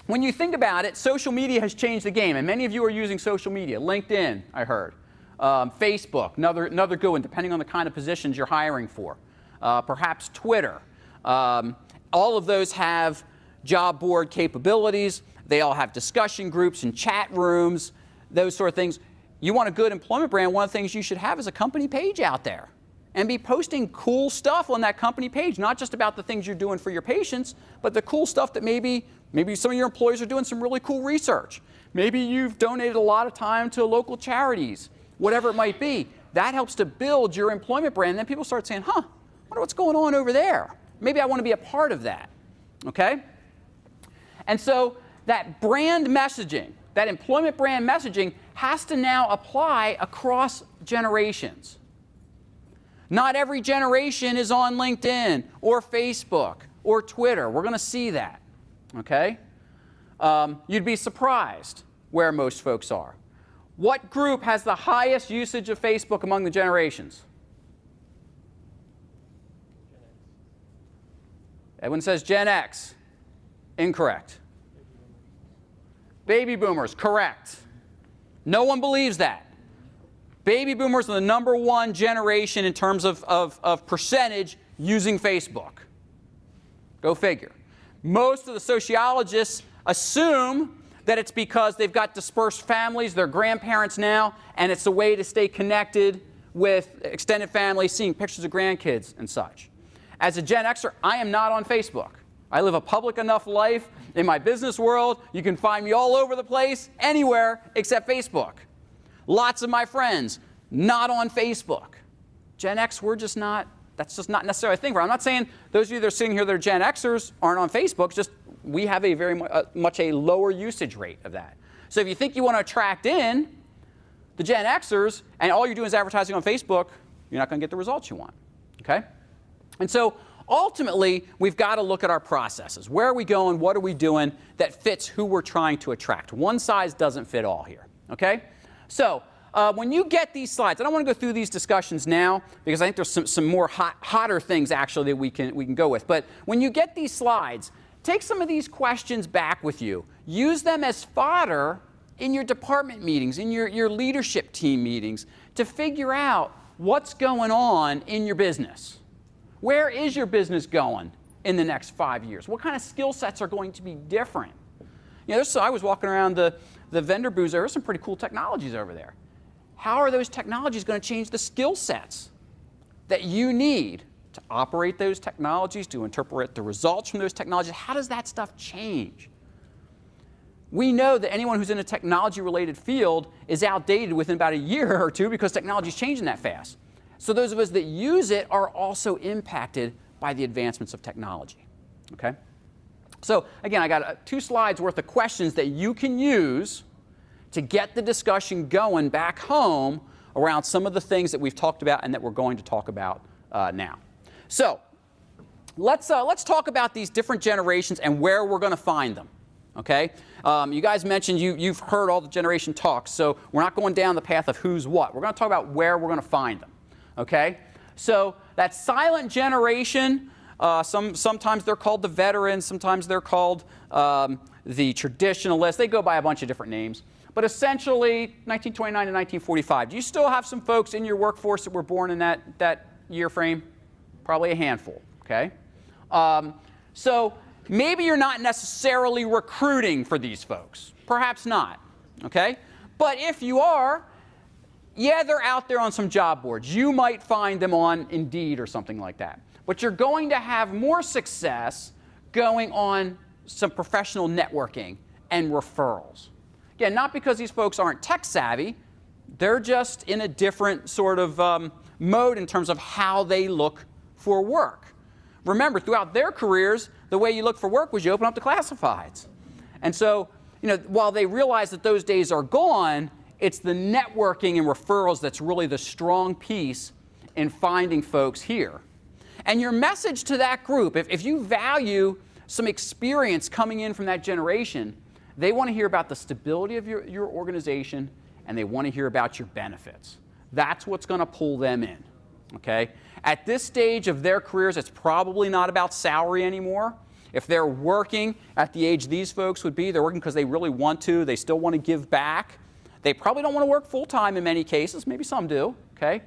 when you think about it, social media has changed the game, and many of you are using social media. LinkedIn, I heard. Facebook, another good one, depending on the kind of positions you're hiring for. Perhaps Twitter. All of those have job board capabilities. They all have discussion groups and chat rooms, those sort of things. You want a good employment brand, one of the things you should have is a company page out there. And be posting cool stuff on that company page, not just about the things you're doing for your patients, but the cool stuff that maybe some of your employees are doing some really cool research. Maybe you've donated a lot of time to local charities, whatever it might be. That helps to build your employment brand. And then people start saying, huh, I wonder what's going on over there. Maybe I want to be a part of that, okay? And so that brand messaging, that employment brand messaging has to now apply across generations. Not every generation is on LinkedIn or Facebook or Twitter. We're going to see that, okay? You'd be surprised where most folks are. What group has the highest usage of Facebook among the generations? Edwin says Gen X. Incorrect. Baby boomers, correct. No one believes that. Baby boomers are the #1 generation in terms of percentage using Facebook. Go figure. Most of the sociologists assume that it's because they've got dispersed families, they're grandparents now, and it's a way to stay connected with extended families, seeing pictures of grandkids and such. As a Gen Xer, I am not on Facebook. I live a public enough life in my business world. You can find me all over the place, anywhere except Facebook. Lots of my friends, not on Facebook. Gen X, we're just not, that's just not necessarily a thing for. I'm not saying those of you that are sitting here that are Gen Xers aren't on Facebook, just we have a very much a lower usage rate of that. So if you think you want to attract in the Gen Xers and all you're doing is advertising on Facebook, you're not going to get the results you want, okay? And so ultimately, we've got to look at our processes. Where are we going? What are we doing that fits who we're trying to attract? One size doesn't fit all here, okay? So when you get these slides, I don't want to go through these discussions now because I think there's some more hotter things actually that we can go with. But when you get these slides, take some of these questions back with you. Use them as fodder in your department meetings, in your leadership team meetings, to figure out what's going on in your business. Where is your business going in the next 5 years? What kind of skill sets are going to be different? You know, I was walking around the vendor booths. There are some pretty cool technologies over there. How are those technologies going to change the skill sets that you need to operate those technologies, to interpret the results from those technologies? How does that stuff change? We know that anyone who's in a technology-related field is outdated within about a year or two because technology is changing that fast. So those of us that use it are also impacted by the advancements of technology, okay? So again, I got 2 slides worth of questions that you can use to get the discussion going back home around some of the things that we've talked about and that we're going to talk about now. So let's talk about these different generations and where we're going to find them, okay? You guys mentioned you've heard all the generation talks, so we're not going down the path of who's what. We're going to talk about where we're going to find them. Okay, so that silent generation, sometimes they're called the veterans, sometimes they're called the traditionalists. They go by a bunch of different names. But essentially, 1929 to 1945. Do you still have some folks in your workforce that were born in that year frame? Probably a handful, okay? So maybe you're not necessarily recruiting for these folks. Perhaps not, okay? But if you are, yeah, they're out there on some job boards. You might find them on Indeed or something like that. But you're going to have more success going on some professional networking and referrals. Again, not because these folks aren't tech savvy. They're just in a different sort of mode in terms of how they look for work. Remember, throughout their careers, the way you look for work was you open up the classifieds. And so, you know, while they realize that those days are gone, it's the networking and referrals that's really the strong piece in finding folks here And your message to that group, if you value some experience coming in from that generation, they want to hear about the stability of your organization, and they want to hear about your benefits. That's what's going to pull them in, okay? At this stage of their careers, it's probably not about salary anymore. If they're working at the age these folks would be, they're working because they really want to, they still want to give back. They probably don't want to work full-time in many cases, maybe some do, okay?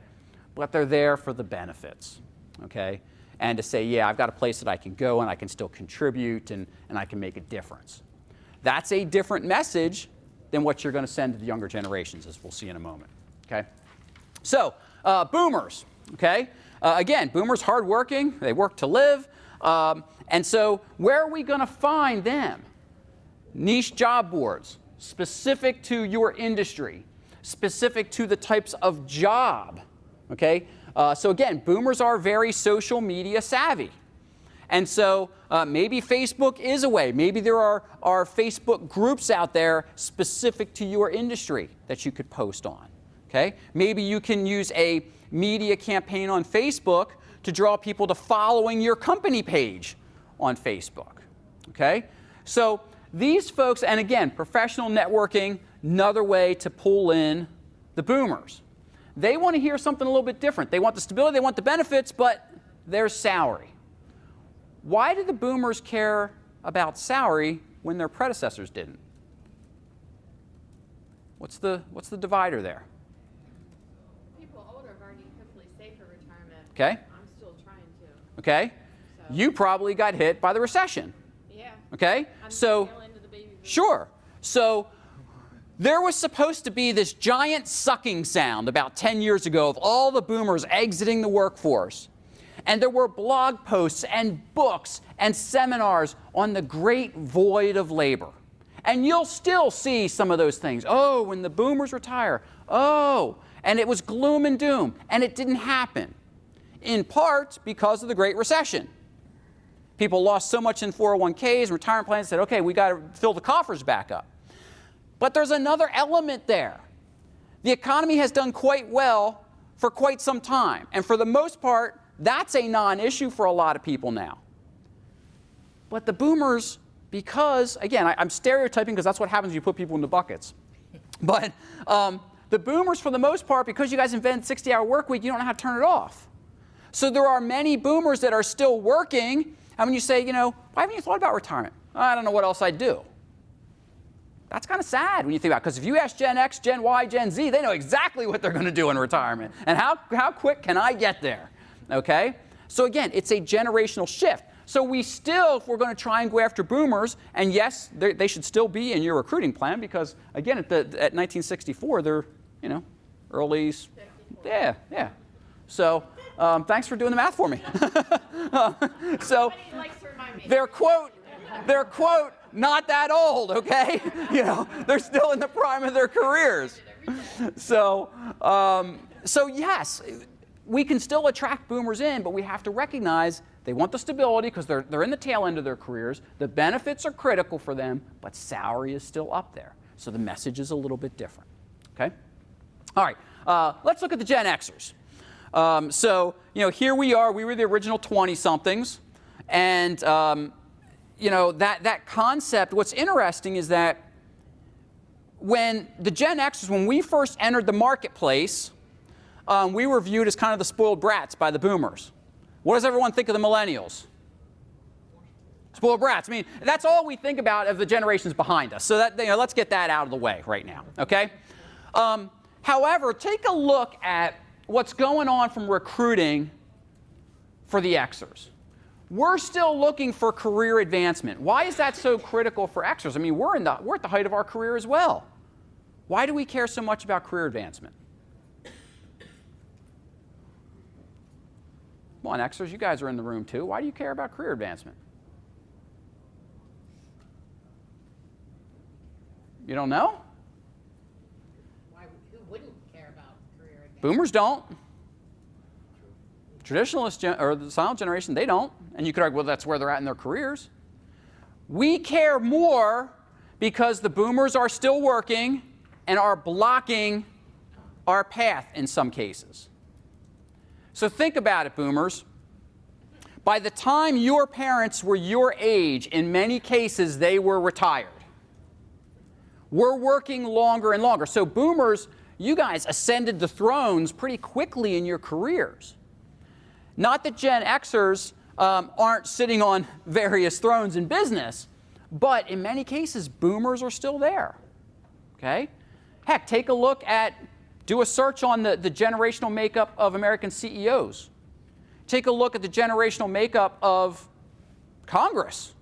But they're there for the benefits, okay? And to say, yeah, I've got a place that I can go and I can still contribute and I can make a difference. That's a different message than what you're going to send to the younger generations, as we'll see in a moment, okay? So, boomers, okay? Again, boomers hardworking, they work to live. And so where are we going to find them? Niche job boards, specific to your industry, specific to the types of job, okay? So again, boomers are very social media savvy. And so maybe Facebook is a way. Maybe there are Facebook groups out there specific to your industry that you could post on, okay? Maybe you can use a media campaign on Facebook to draw people to following your company page on Facebook, okay? So these folks, and again, professional networking, another way to pull in the boomers. They want to hear something a little bit different. They want the stability, they want the benefits, but there's salary. Why did the boomers care about salary when their predecessors didn't? What's the divider there? People older have already hopefully saved for retirement. Okay. I'm still trying to. Okay. So. You probably got hit by the recession. Yeah. Okay. I'm So, tail end of the baby boom. sure. So there was supposed to be this giant sucking sound about 10 years ago of all the boomers exiting the workforce. And there were blog posts and books and seminars on the great void of labor. And you'll still see some of those things. Oh, when the boomers retire. Oh, and it was gloom and doom. And it didn't happen. In part because of the Great Recession. People lost so much in 401ks and retirement plans, said, okay, we got to fill the coffers back up. But there's another element there. The economy has done quite well for quite some time. And for the most part, that's a non-issue for a lot of people now. But the boomers, because, again, I'm stereotyping because that's what happens when you put people into buckets. But the boomers, for the most part, because you guys invented 60-hour work week, you don't know how to turn it off. So there are many boomers that are still working. And when you say, you know, why haven't you thought about retirement? I don't know what else I'd do. That's kind of sad when you think about it, because if you ask Gen X, Gen Y, Gen Z, they know exactly what they're going to do in retirement. And how quick can I get there? Okay? So again, it's a generational shift. So we still, if we're going to try and go after boomers, and yes, they should still be in your recruiting plan because, again, at 1964, they're, you know, early, yeah. So thanks for doing the math for me. So Somebody likes to remind me. their quote, not that old, okay? You know, they're still in the prime of their careers. So yes, we can still attract boomers in, but we have to recognize they want the stability because they're in the tail end of their careers. The benefits are critical for them, but salary is still up there. So the message is a little bit different, okay? All right, let's look at the Gen Xers. So, you know, here we are. We were the original 20-somethings. And, you know, that concept, what's interesting is that when the Gen Xers, when we first entered the marketplace, we were viewed as kind of the spoiled brats by the boomers. What does everyone think of the millennials? Spoiled brats. I mean, that's all we think about of the generations behind us. So that, you know, let's get that out of the way right now, okay? However, take a look at what's going on from recruiting for the Xers. We're still looking for career advancement. Why is that so critical for Xers? I mean, we're at the height of our career as well. Why do we care so much about career advancement? Come on, Xers, you guys are in the room too. Why do you care about career advancement? You don't know? Who wouldn't care about career advancement? Boomers don't. Traditionalists, or the silent generation, they don't. And you could argue, well, that's where they're at in their careers. We care more because the boomers are still working and are blocking our path in some cases. So think about it, boomers. By the time your parents were your age, in many cases, they were retired. We're working longer and longer. So boomers, you guys ascended the thrones pretty quickly in your careers. Not that Gen Xers aren't sitting on various thrones in business, but in many cases, boomers are still there. Okay? Heck, take a look at, do a search on the generational makeup of American CEOs. Take a look at the generational makeup of Congress,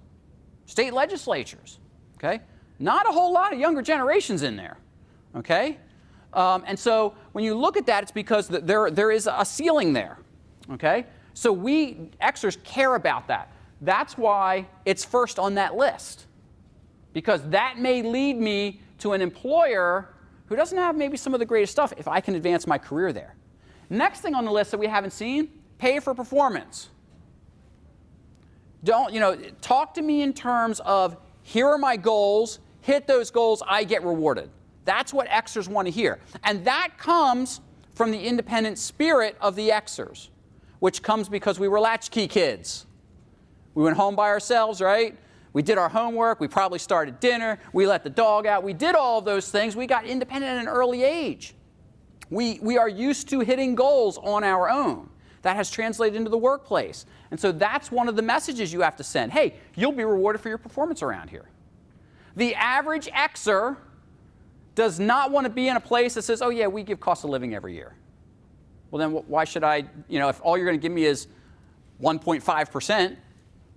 state legislatures. Okay? Not a whole lot of younger generations in there. Okay? And so when you look at that, it's because there is a ceiling there. Okay? So we Xers care about that. That's why it's first on that list. Because that may lead me to an employer who doesn't have maybe some of the greatest stuff if I can advance my career there. Next thing on the list that we haven't seen, pay for performance. Don't, talk to me in terms of, here are my goals, hit those goals, I get rewarded. That's what Xers want to hear. And that comes from the independent spirit of the Xers, which comes because we were latchkey kids. We went home by ourselves, right? We did our homework, we probably started dinner, we let the dog out, we did all of those things. We got independent at an early age. We are used to hitting goals on our own. That has translated into the workplace. And so that's one of the messages you have to send. Hey, you'll be rewarded for your performance around here. The average Xer does not want to be in a place that says, oh yeah, we give cost of living every year. Well then why should I, if all you're going to give me is 1.5%,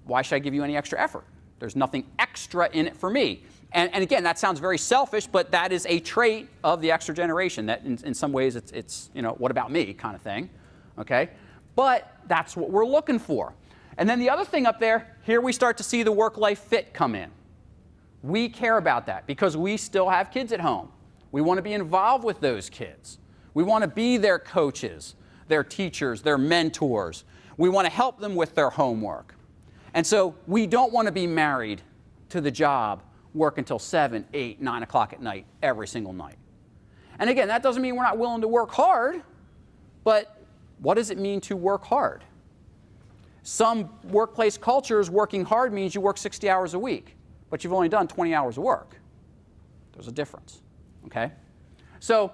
why should I give you any extra effort? There's nothing extra in it for me. And again, that sounds very selfish, but that is a trait of the Xer generation, that in some ways it's what about me kind of thing, okay? But that's what we're looking for. And then the other thing up there, here we start to see the work-life fit come in. We care about that because we still have kids at home. We want to be involved with those kids. We want to be their coaches, their teachers, their mentors. We want to help them with their homework. And so we don't want to be married to the job, work until 7, 8, 9 o'clock at night, every single night. And again, that doesn't mean we're not willing to work hard, but what does it mean to work hard? Some workplace cultures, working hard means you work 60 hours a week, but you've only done 20 hours of work. There's a difference, okay? So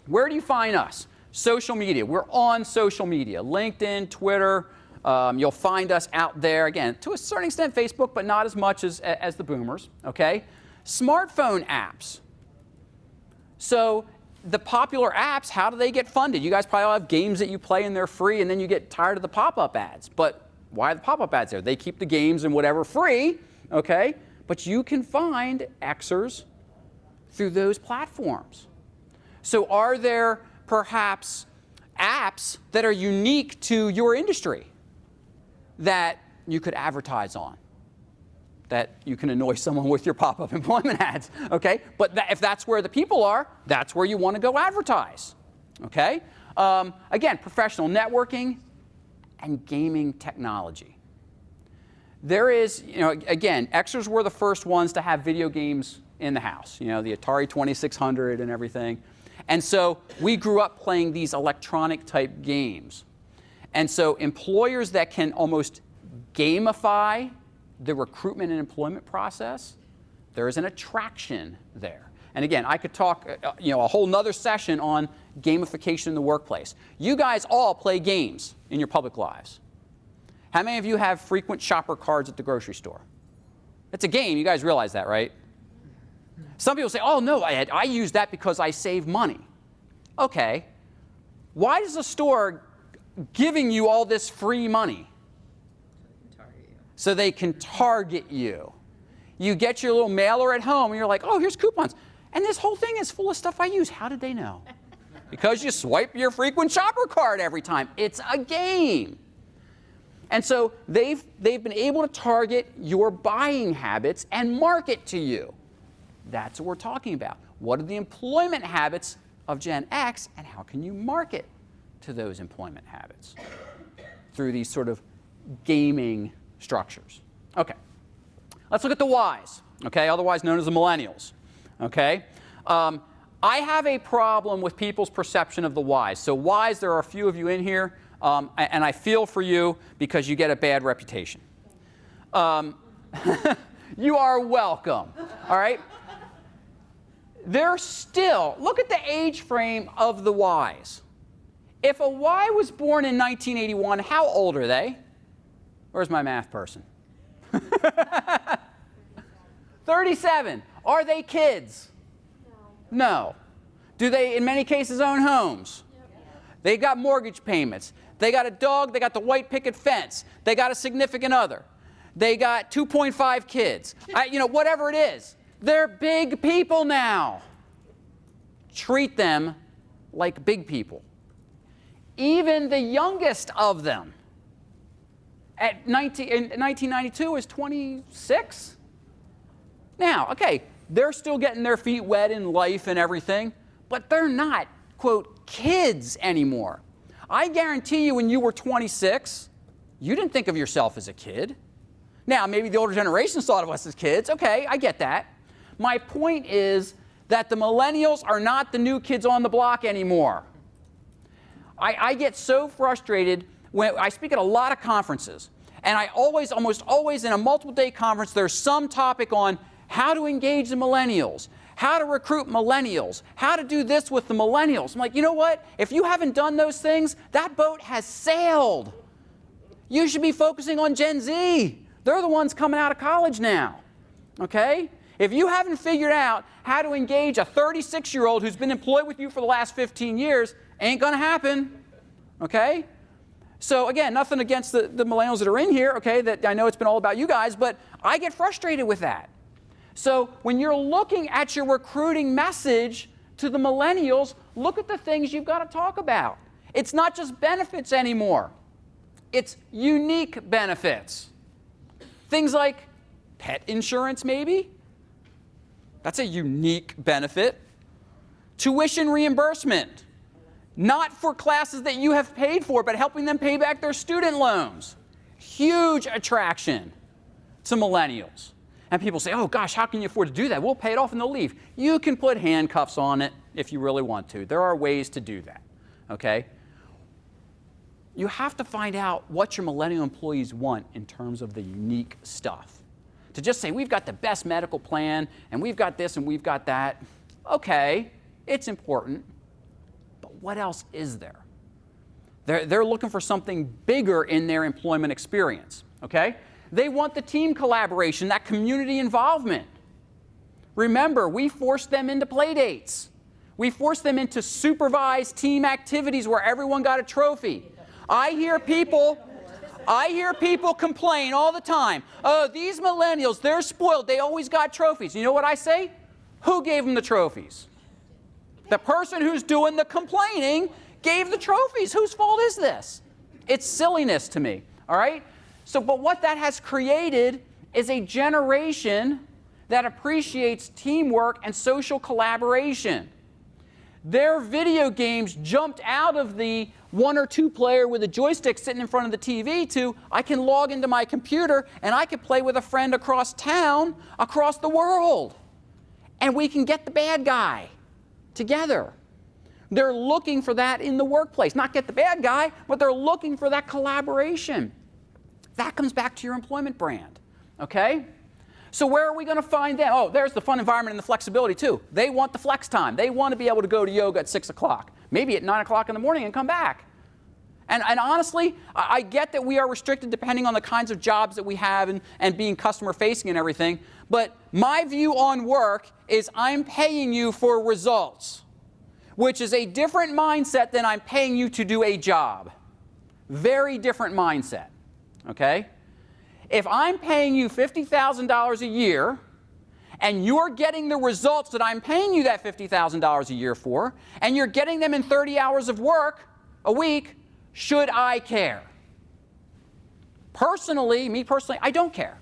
where do you find us? Social media. We're on social media, LinkedIn, Twitter. You'll find us out there, again, to a certain extent Facebook, but not as much as the boomers, okay? Smartphone apps. So the popular apps, how do they get funded? You guys probably all have games that you play and they're free, and then you get tired of the pop-up ads. But why are the pop-up ads there? They keep the games and whatever free, okay? But you can find Xers through those platforms. So are there perhaps apps that are unique to your industry that you could advertise on, that you can annoy someone with your pop-up employment ads, okay? But if that's where the people are, that's where you want to go advertise, okay? Again, professional networking and gaming technology. There is, again, Xers were the first ones to have video games in the house, the Atari 2600 and everything. And so we grew up playing these electronic type games. And so employers that can almost gamify the recruitment and employment process, there is an attraction there. And again, I could talk a whole nother session on gamification in the workplace. You guys all play games in your public lives. How many of you have frequent shopper cards at the grocery store? It's a game. You guys realize that, right? Some people say, oh, no, I use that because I save money. Okay. Why does the store giving you all this free money? So they can target you. You get your little mailer at home and you're like, oh, here's coupons. And this whole thing is full of stuff I use. How did they know? Because you swipe your frequent shopper card every time. It's a game. And so they've been able to target your buying habits and market to you. That's what we're talking about. What are the employment habits of Gen X, and how can you market to those employment habits through these sort of gaming structures? Okay, let's look at the Ys, okay, otherwise known as the millennials, okay? I have a problem with people's perception of the Ys. So Ys, there are a few of you in here. And I feel for you because you get a bad reputation. You are welcome, all right? They're still, look at the age frame of the Ys. If a Y was born in 1981, how old are they? Where's my math person? 37. Are they kids? No. Do they, in many cases, own homes? They got mortgage payments. They got a dog. They got the white picket fence. They got a significant other. They got 2.5 kids. Whatever it is. They're big people now. Treat them like big people. Even the youngest of them in 1992 is 26. Now, okay, they're still getting their feet wet in life and everything, but they're not, quote, kids anymore. I guarantee you when you were 26, you didn't think of yourself as a kid. Now, maybe the older generations thought of us as kids. Okay, I get that. My point is that the millennials are not the new kids on the block anymore. I get so frustrated when I speak at a lot of conferences, and almost always in a multiple-day conference, there's some topic on how to engage the millennials, how to recruit millennials, how to do this with the millennials. I'm like, you know what? If you haven't done those things, that boat has sailed. You should be focusing on Gen Z. They're the ones coming out of college now, okay? If you haven't figured out how to engage a 36-year-old who's been employed with you for the last 15 years, ain't going to happen, okay? So again, nothing against the millennials that are in here, okay, that I know it's been all about you guys, but I get frustrated with that. So when you're looking at your recruiting message to the millennials, look at the things you've got to talk about. It's not just benefits anymore. It's unique benefits. Things like pet insurance, maybe. That's a unique benefit. Tuition reimbursement. Not for classes that you have paid for, but helping them pay back their student loans. Huge attraction to millennials. And people say, oh gosh, how can you afford to do that? We'll pay it off and they'll leave. You can put handcuffs on it if you really want to. There are ways to do that, okay? You have to find out what your millennial employees want in terms of the unique stuff. To just say, we've got the best medical plan, and we've got this and we've got that, okay, it's important. But what else is there? They're looking for something bigger in their employment experience, okay? They want the team collaboration, that community involvement. Remember, we forced them into play dates. We forced them into supervised team activities where everyone got a trophy. I hear people complain all the time, oh, these millennials, they're spoiled, they always got trophies. You know what I say? Who gave them the trophies? The person who's doing the complaining gave the trophies. Whose fault is this? It's silliness to me, all right? So, but what that has created is a generation that appreciates teamwork and social collaboration. Their video games jumped out of the 1 or 2 player with a joystick sitting in front of the TV to, I can log into my computer and I can play with a friend across town, across the world. And we can get the bad guy together. They're looking for that in the workplace. Not get the bad guy, but they're looking for that collaboration. That comes back to your employment brand, okay? So where are we going to find them? Oh, there's the fun environment and the flexibility too. They want the flex time. They want to be able to go to yoga at 6 o'clock, maybe at 9 o'clock in the morning and come back. And honestly, I get that we are restricted depending on the kinds of jobs that we have and being customer facing and everything, but my view on work is I'm paying you for results, which is a different mindset than I'm paying you to do a job. Very different mindset, okay? If I'm paying you $50,000 a year and you're getting the results that I'm paying you that $50,000 a year for, and you're getting them in 30 hours of work a week, should I care? Personally, me personally, I don't care.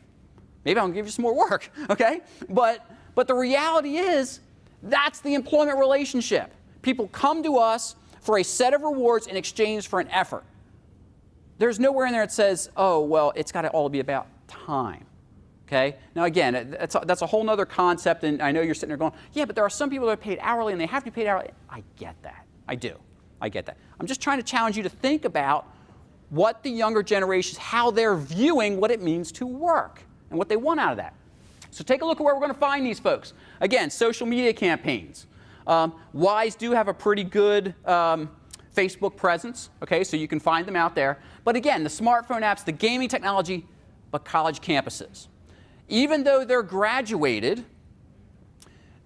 Maybe I'll give you some more work, okay? But the reality is, that's the employment relationship. People come to us for a set of rewards in exchange for an effort. There's nowhere in there that says, oh, well, it's got to all be about time, okay? Now, again, that's a whole other concept, and I know you're sitting there going, yeah, but there are some people that are paid hourly, and they have to be paid hourly. I get that. I do. I get that. I'm just trying to challenge you to think about what the younger generations, how they're viewing what it means to work and what they want out of that. So take a look at where we're going to find these folks. Again, social media campaigns. Wise do have a pretty good Facebook presence, okay, so you can find them out there. But again, the smartphone apps, the gaming technology, but college campuses. Even though they're graduated,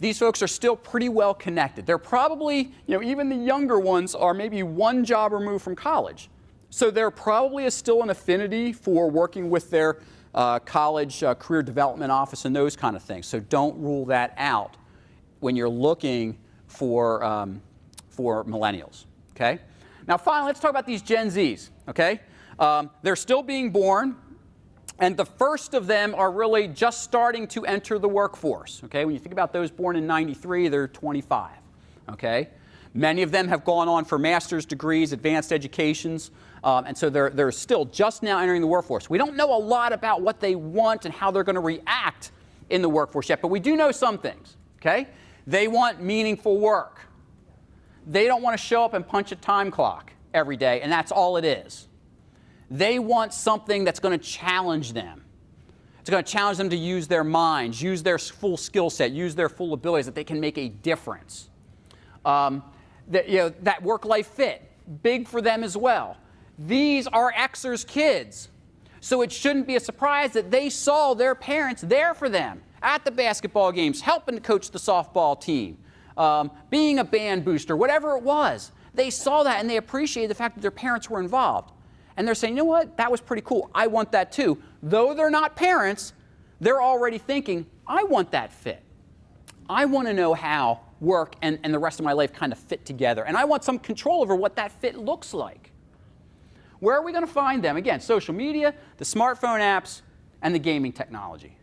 these folks are still pretty well connected. They're probably, even the younger ones are maybe one job removed from college. So there probably is still an affinity for working with their college career development office and those kind of things. So don't rule that out when you're looking for millennials, okay? Now finally, let's talk about these Gen Zs, okay? They're still being born, and the first of them are really just starting to enter the workforce, okay? When you think about those born in '93, they're 25, okay? Many of them have gone on for master's degrees, advanced educations, and so they're still just now entering the workforce. We don't know a lot about what they want and how they're going to react in the workforce yet, but we do know some things, okay? They want meaningful work. They don't want to show up and punch a time clock every day, and that's all it is. They want something that's going to challenge them. It's going to challenge them to use their minds, use their full skill set, use their full abilities, that they can make a difference. That work-life fit, big for them as well. These are Xers' kids, so it shouldn't be a surprise that they saw their parents there for them at the basketball games, helping to coach the softball team, being a band booster, whatever it was. They saw that and they appreciated the fact that their parents were involved. And they're saying, you know what, that was pretty cool. I want that too. Though they're not parents, they're already thinking, I want that fit. I want to know how work and the rest of my life kind of fit together. And I want some control over what that fit looks like. Where are we going to find them? Again, social media, the smartphone apps, and the gaming technology.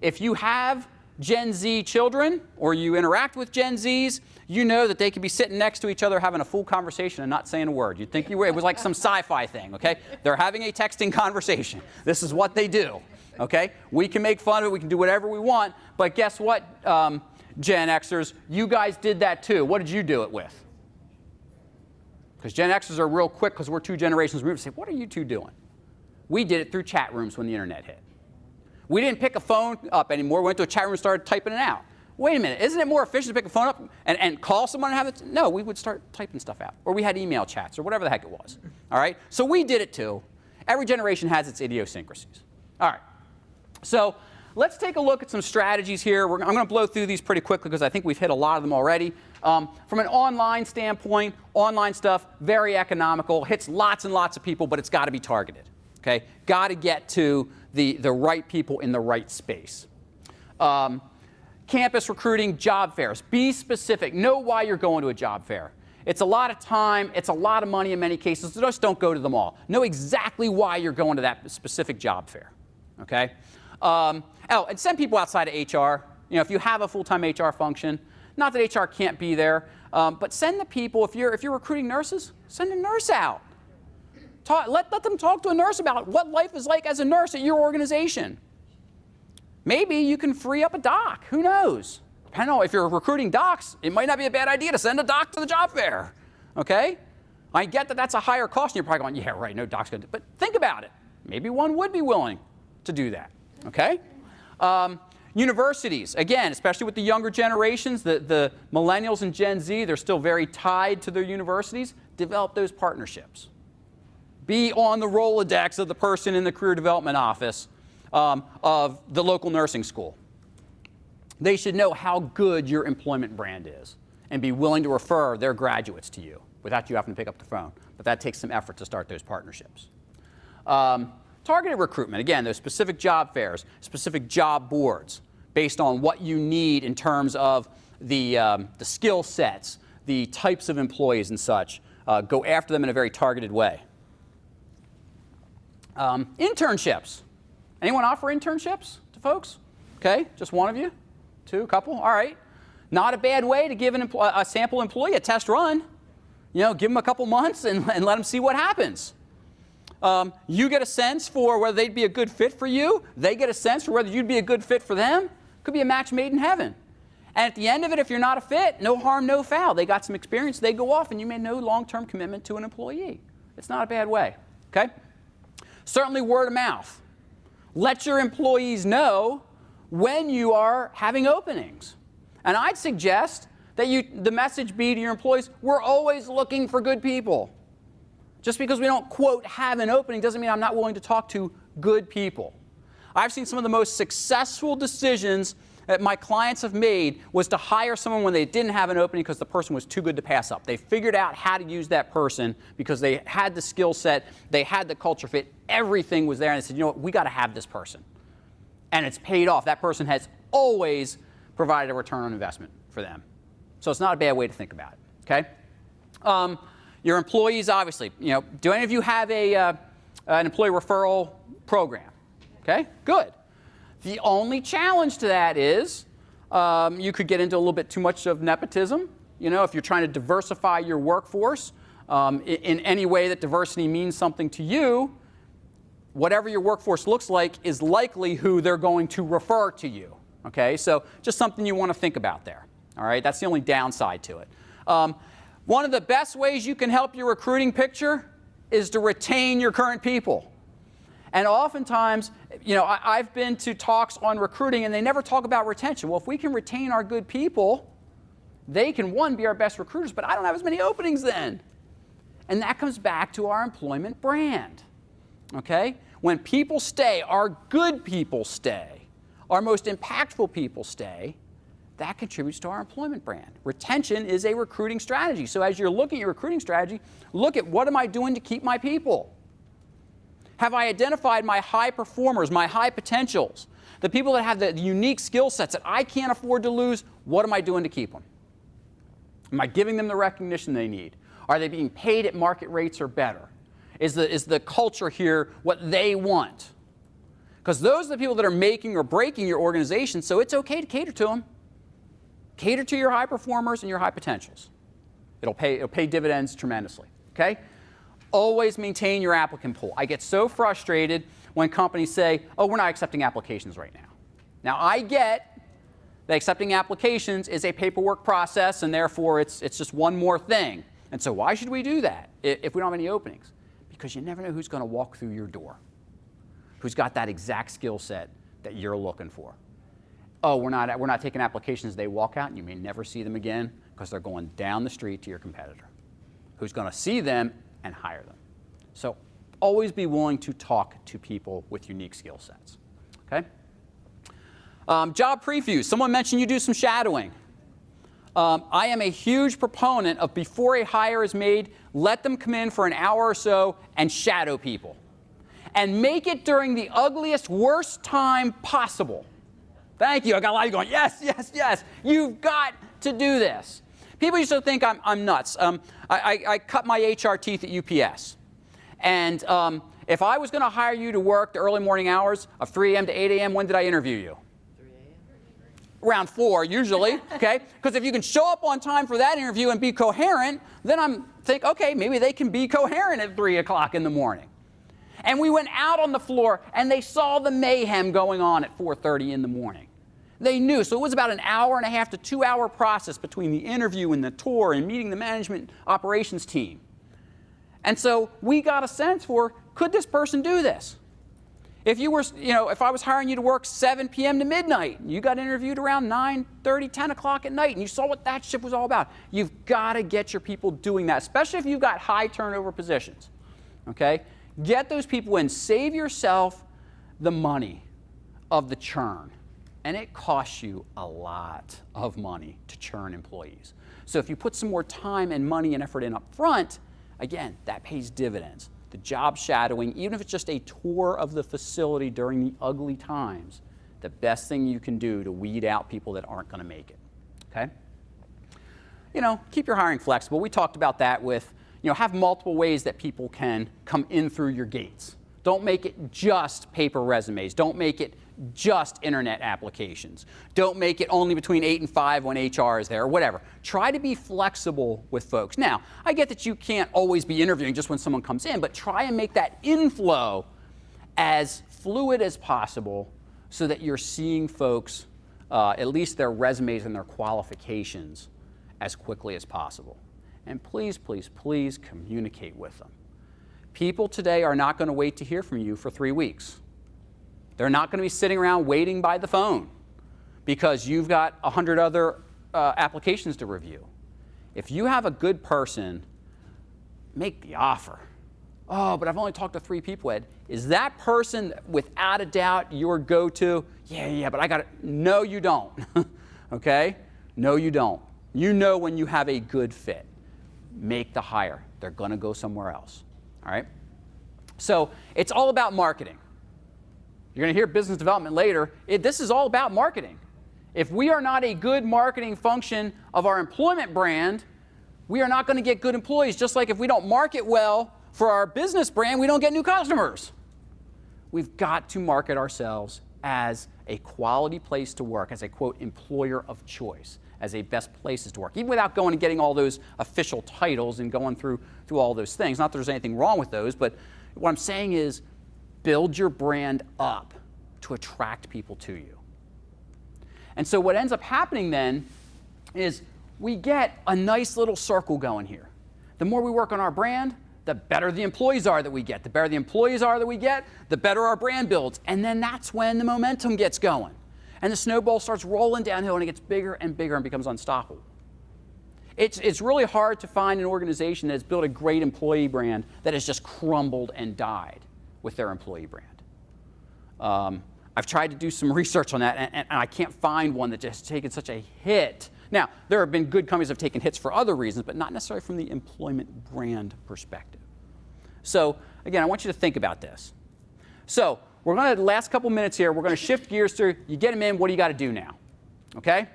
If you have Gen Z children or you interact with Gen Zs, you know that they could be sitting next to each other having a full conversation and not saying a word. You'd think it was like some sci-fi thing, okay? They're having a texting conversation. This is what they do, okay? We can make fun of it. We can do whatever we want. But guess what, Gen Xers? You guys did that too. What did you do it with? Because Gen Xers are real quick, because we're two generations removed, to say, what are you two doing? We did it through chat rooms when the internet hit. We didn't pick a phone up anymore. We went to a chat room and started typing it out. Wait a minute, isn't it more efficient to pick a phone up and call someone and have it? No, we would start typing stuff out. Or we had email chats or whatever the heck it was. All right? So we did it too. Every generation has its idiosyncrasies. All right. So let's take a look at some strategies here. I'm going to blow through these pretty quickly because I think we've hit a lot of them already. From an online standpoint, online stuff, very economical, hits lots and lots of people, but it's got to be targeted. Okay? Got to get to the right people in the right space. Campus recruiting, job fairs. Be specific. Know why you're going to a job fair. It's a lot of time. It's a lot of money in many cases. So just don't go to them all. Know exactly why you're going to that specific job fair. Okay? And send people outside of HR. If you have a full-time HR function, not that HR can't be there, but send the people. If you're recruiting nurses, send a nurse out. Let them talk to a nurse about what life is like as a nurse at your organization. Maybe you can free up a doc. Who knows? Depending on if you're recruiting docs, it might not be a bad idea to send a doc to the job fair. Okay? I get that that's a higher cost, and you're probably going, yeah, right, no doc's going to do it. But think about it. Maybe one would be willing to do that. Okay? Universities, again, especially with the younger generations, the millennials and Gen Z, they're still very tied to their universities. Develop those partnerships. Be on the Rolodex of the person in the career development office of the local nursing school. They should know how good your employment brand is and be willing to refer their graduates to you without you having to pick up the phone. But that takes some effort to start those partnerships. Targeted recruitment, again, those specific job fairs, specific job boards based on what you need in terms of the skill sets, the types of employees and such. Go after them in a very targeted way. Internships. Anyone offer internships to folks? Okay, just one of you? Two, a couple? All right. Not a bad way to give a sample employee a test run. Give them a couple months and let them see what happens. You get a sense for whether they'd be a good fit for you. They get a sense for whether you'd be a good fit for them. Could be a match made in heaven. And at the end of it, if you're not a fit, no harm, no foul. They got some experience. They go off, and you made no long-term commitment to an employee. It's not a bad way. okay? Certainly word of mouth. Let your employees know when you are having openings. And I'd suggest that the message be to your employees, we're always looking for good people. Just because we don't, quote, have an opening doesn't mean I'm not willing to talk to good people. I've seen some of the most successful decisions that my clients have made was to hire someone when they didn't have an opening because the person was too good to pass up. They figured out how to use that person because they had the skill set, they had the culture fit, everything was there, and they said, you know what, we got to have this person. And it's paid off. That person has always provided a return on investment for them. So it's not a bad way to think about it, okay? Your employees, obviously, you know, do any of you have an employee referral program? Okay, good. The only challenge to that is you could get into a little bit too much of nepotism. You know, if you're trying to diversify your workforce in any way that diversity means something to you, whatever your workforce looks like is likely who they're going to refer to you. Okay, so just something you want to think about there. All right, that's the only downside to it. One of the best ways you can help your recruiting picture is to retain your current people. And oftentimes, you know, I've been to talks on recruiting and they never talk about retention. Well, if we can retain our good people, they can, one, be our best recruiters, but I don't have as many openings then. And that comes back to our employment brand. Okay? When people stay, our good people stay, our most impactful people stay, that contributes to our employment brand. Retention is a recruiting strategy. So as you're looking at your recruiting strategy, look at what am I doing to keep my people? Have I identified my high performers, my high potentials, the people that have the unique skill sets that I can't afford to lose? What am I doing to keep them? Am I giving them the recognition they need? Are they being paid at market rates or better? Is the culture here what they want? Because those are the people that are making or breaking your organization, so it's okay to cater to them. Cater to your high performers and your high potentials. It'll pay dividends tremendously, okay? Always maintain your applicant pool. I get so frustrated when companies say, oh, we're not accepting applications right now. Now, I get that accepting applications is a paperwork process, and therefore it's just one more thing. And so why should we do that if we don't have any openings? Because you never know who's going to walk through your door, who's got that exact skill set that you're looking for. Oh, we're not taking applications. They walk out, and you may never see them again because they're going down the street to your competitor, who's going to see them and hire them. So always be willing to talk to people with unique skill sets. Okay? Job previews. Someone mentioned you do some shadowing. I am a huge proponent of before a hire is made, let them come in for an hour or so and shadow people. And make it during the ugliest, worst time possible. Thank you. I got a lot of you going, yes, yes, yes. You've got to do this. People used to think I'm nuts. I cut my HR teeth at UPS. And if I was going to hire you to work the early morning hours of 3 a.m. to 8 a.m., when did I interview you? 3 a.m. Around 4, usually, okay? Because if you can show up on time for that interview and be coherent, then I'm think, okay, maybe they can be coherent at 3 o'clock in the morning. And we went out on the floor, and they saw the mayhem going on at 4:30 in the morning. They knew. So it was about an hour and a half to 2 hour process between the interview and the tour and meeting the management operations team. And so we got a sense for, could this person do this? If you were, you know, if I was hiring you to work 7 p.m. to midnight, you got interviewed around 9:30, 10 o'clock at night, and you saw what that shift was all about. You've got to get your people doing that, especially if you've got high turnover positions. Okay? Get those people in. Save yourself the money of the churn. And it costs you a lot of money to churn employees. So if you put some more time and money and effort in up front, again, that pays dividends. The job shadowing, even if it's just a tour of the facility during the ugly times, the best thing you can do to weed out people that aren't going to make it. Okay? You know, keep your hiring flexible. We talked about that with, you know, have multiple ways that people can come in through your gates. Don't make it just paper resumes. Don't make it just internet applications. Don't make it only between 8 and 5 when HR is there or whatever. Try to be flexible with folks. Now, I get that you can't always be interviewing just when someone comes in, but try and make that inflow as fluid as possible so that you're seeing folks, at least their resumes and their qualifications, as quickly as possible. And please, please, please communicate with them. People today are not going to wait to hear from you for 3 weeks. They're not going to be sitting around waiting by the phone because you've got 100 other applications to review. If you have a good person, make the offer. Oh, but I've only talked to 3 people, Ed. Is that person, without a doubt, your go-to? Yeah, but I got it. No, you don't. Okay? No, you don't. You know when you have a good fit. Make the hire. They're going to go somewhere else. All right? So it's all about marketing. You're going to hear business development later. This is all about marketing. If we are not a good marketing function of our employment brand, we are not going to get good employees. Just like if we don't market well for our business brand, we don't get new customers. We've got to market ourselves as a quality place to work, as a, quote, employer of choice, as a best places to work, even without going and getting all those official titles and going through all those things. Not that there's anything wrong with those, but what I'm saying is build your brand up to attract people to you. And so what ends up happening then is we get a nice little circle going here. The more we work on our brand, the better the employees are that we get. The better the employees are that we get, the better our brand builds. And then that's when the momentum gets going. And the snowball starts rolling downhill and it gets bigger and bigger and becomes unstoppable. It's really hard to find an organization that has built a great employee brand that has just crumbled and died with their employee brand. I've tried to do some research on that, and I can't find one that just has taken such a hit. Now, there have been good companies that have taken hits for other reasons, but not necessarily from the employment brand perspective. So, again, I want you to think about this. So, we're going to, the last couple minutes here, we're going to shift gears to, you get them in, what do you got to do now? Okay?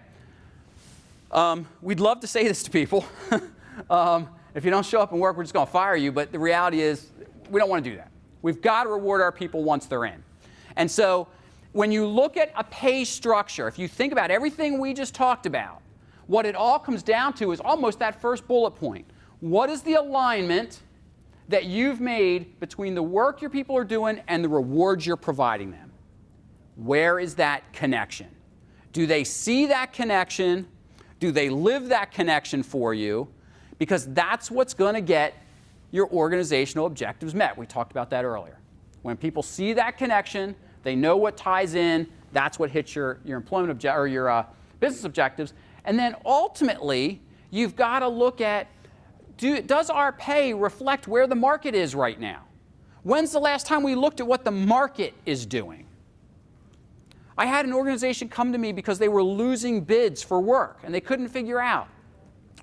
We'd love to say this to people. If you don't show up and work, we're just going to fire you, but the reality is we don't want to do that. We've got to reward our people once they're in. And so, when you look at a pay structure, if you think about everything we just talked about, what it all comes down to is almost that first bullet point. What is the alignment that you've made between the work your people are doing and the rewards you're providing them? Where is that connection? Do they see that connection? Do they live that connection for you? Because that's what's going to get your organizational objectives met. We talked about that earlier. When people see that connection, they know what ties in. That's what hits your employment or your business objectives. And then ultimately, you've got to look at, does our pay reflect where the market is right now? When's the last time we looked at what the market is doing? I had an organization come to me because they were losing bids for work, and they couldn't figure out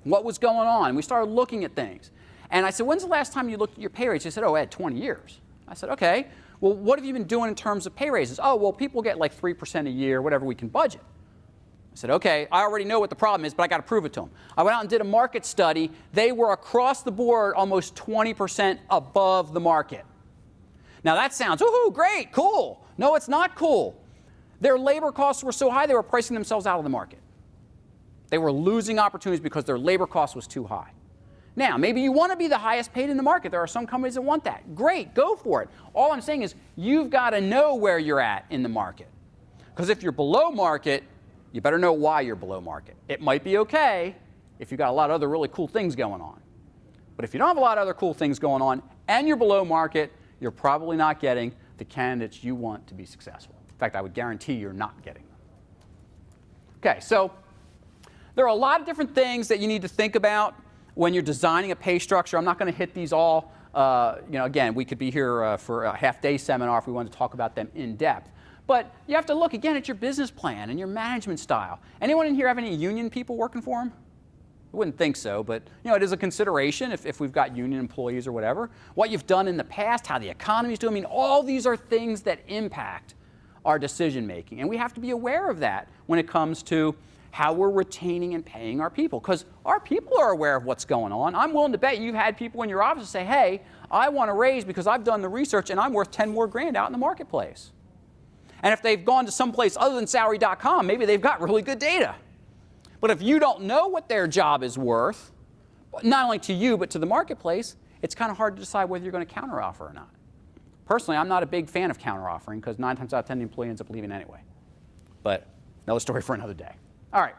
what was going on. We started looking at things. And I said, when's the last time you looked at your pay rates? They said, oh, Ed, 20 years. I said, okay. Well, what have you been doing in terms of pay raises? Oh, well, people get like 3% a year, whatever we can budget. I said, okay, I already know what the problem is, but I got to prove it to them. I went out and did a market study. They were across the board almost 20% above the market. Now that sounds, woohoo, great, cool. No, it's not cool. Their labor costs were so high, they were pricing themselves out of the market. They were losing opportunities because their labor cost was too high. Now, maybe you want to be the highest paid in the market. There are some companies that want that. Great, go for it. All I'm saying is you've got to know where you're at in the market. Because if you're below market, you better know why you're below market. It might be okay if you've got a lot of other really cool things going on. But if you don't have a lot of other cool things going on and you're below market, you're probably not getting the candidates you want to be successful. In fact, I would guarantee you're not getting them. Okay, so there are a lot of different things that you need to think about when you're designing a pay structure. I'm not going to hit these all. Again, we could be here for a half-day seminar if we wanted to talk about them in depth. But you have to look, again, at your business plan and your management style. Anyone in here have any union people working for them? I wouldn't think so, but it is a consideration if we've got union employees or whatever. What you've done in the past, how the economy's doing. I mean, all these are things that impact our decision making. And we have to be aware of that when it comes to how we're retaining and paying our people. Because our people are aware of what's going on. I'm willing to bet you've had people in your office say, hey, I want a raise because I've done the research and I'm worth 10 more grand out in the marketplace. And if they've gone to someplace other than salary.com, maybe they've got really good data. But if you don't know what their job is worth, not only to you but to the marketplace, it's kind of hard to decide whether you're going to counteroffer or not. Personally, I'm not a big fan of counteroffering because 9 times out of 10 the employee ends up leaving anyway. But another story for another day. All right.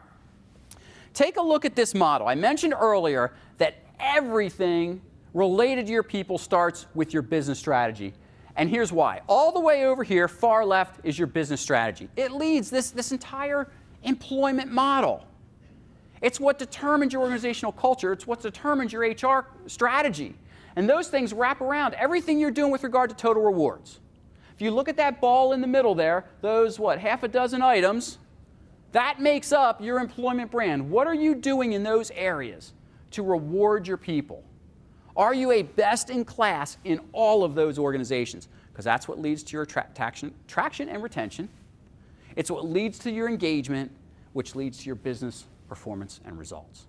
Take a look at this model. I mentioned earlier that everything related to your people starts with your business strategy. And here's why. All the way over here, far left, is your business strategy. It leads this entire employment model. It's what determines your organizational culture. It's what determines your HR strategy. And those things wrap around everything you're doing with regard to total rewards. If you look at that ball in the middle there, those, half a dozen items, that makes up your employment brand. What are you doing in those areas to reward your people? Are you a best in class in all of those organizations? Because that's what leads to your traction and retention. It's what leads to your engagement, which leads to your business performance and results.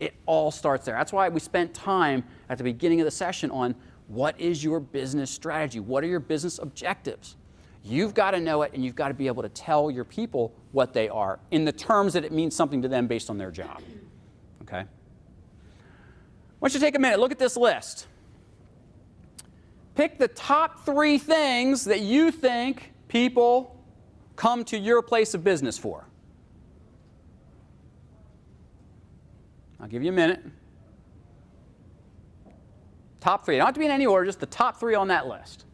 It all starts there. That's why we spent time at the beginning of the session on what is your business strategy? What are your business objectives? You've got to know it, and you've got to be able to tell your people what they are in the terms that it means something to them based on their job. Okay? I want you to take a minute, look at this list. Pick the top 3 things that you think people come to your place of business for. I'll give you a minute. Top 3. It don't have to be in any order, just the top 3 on that list.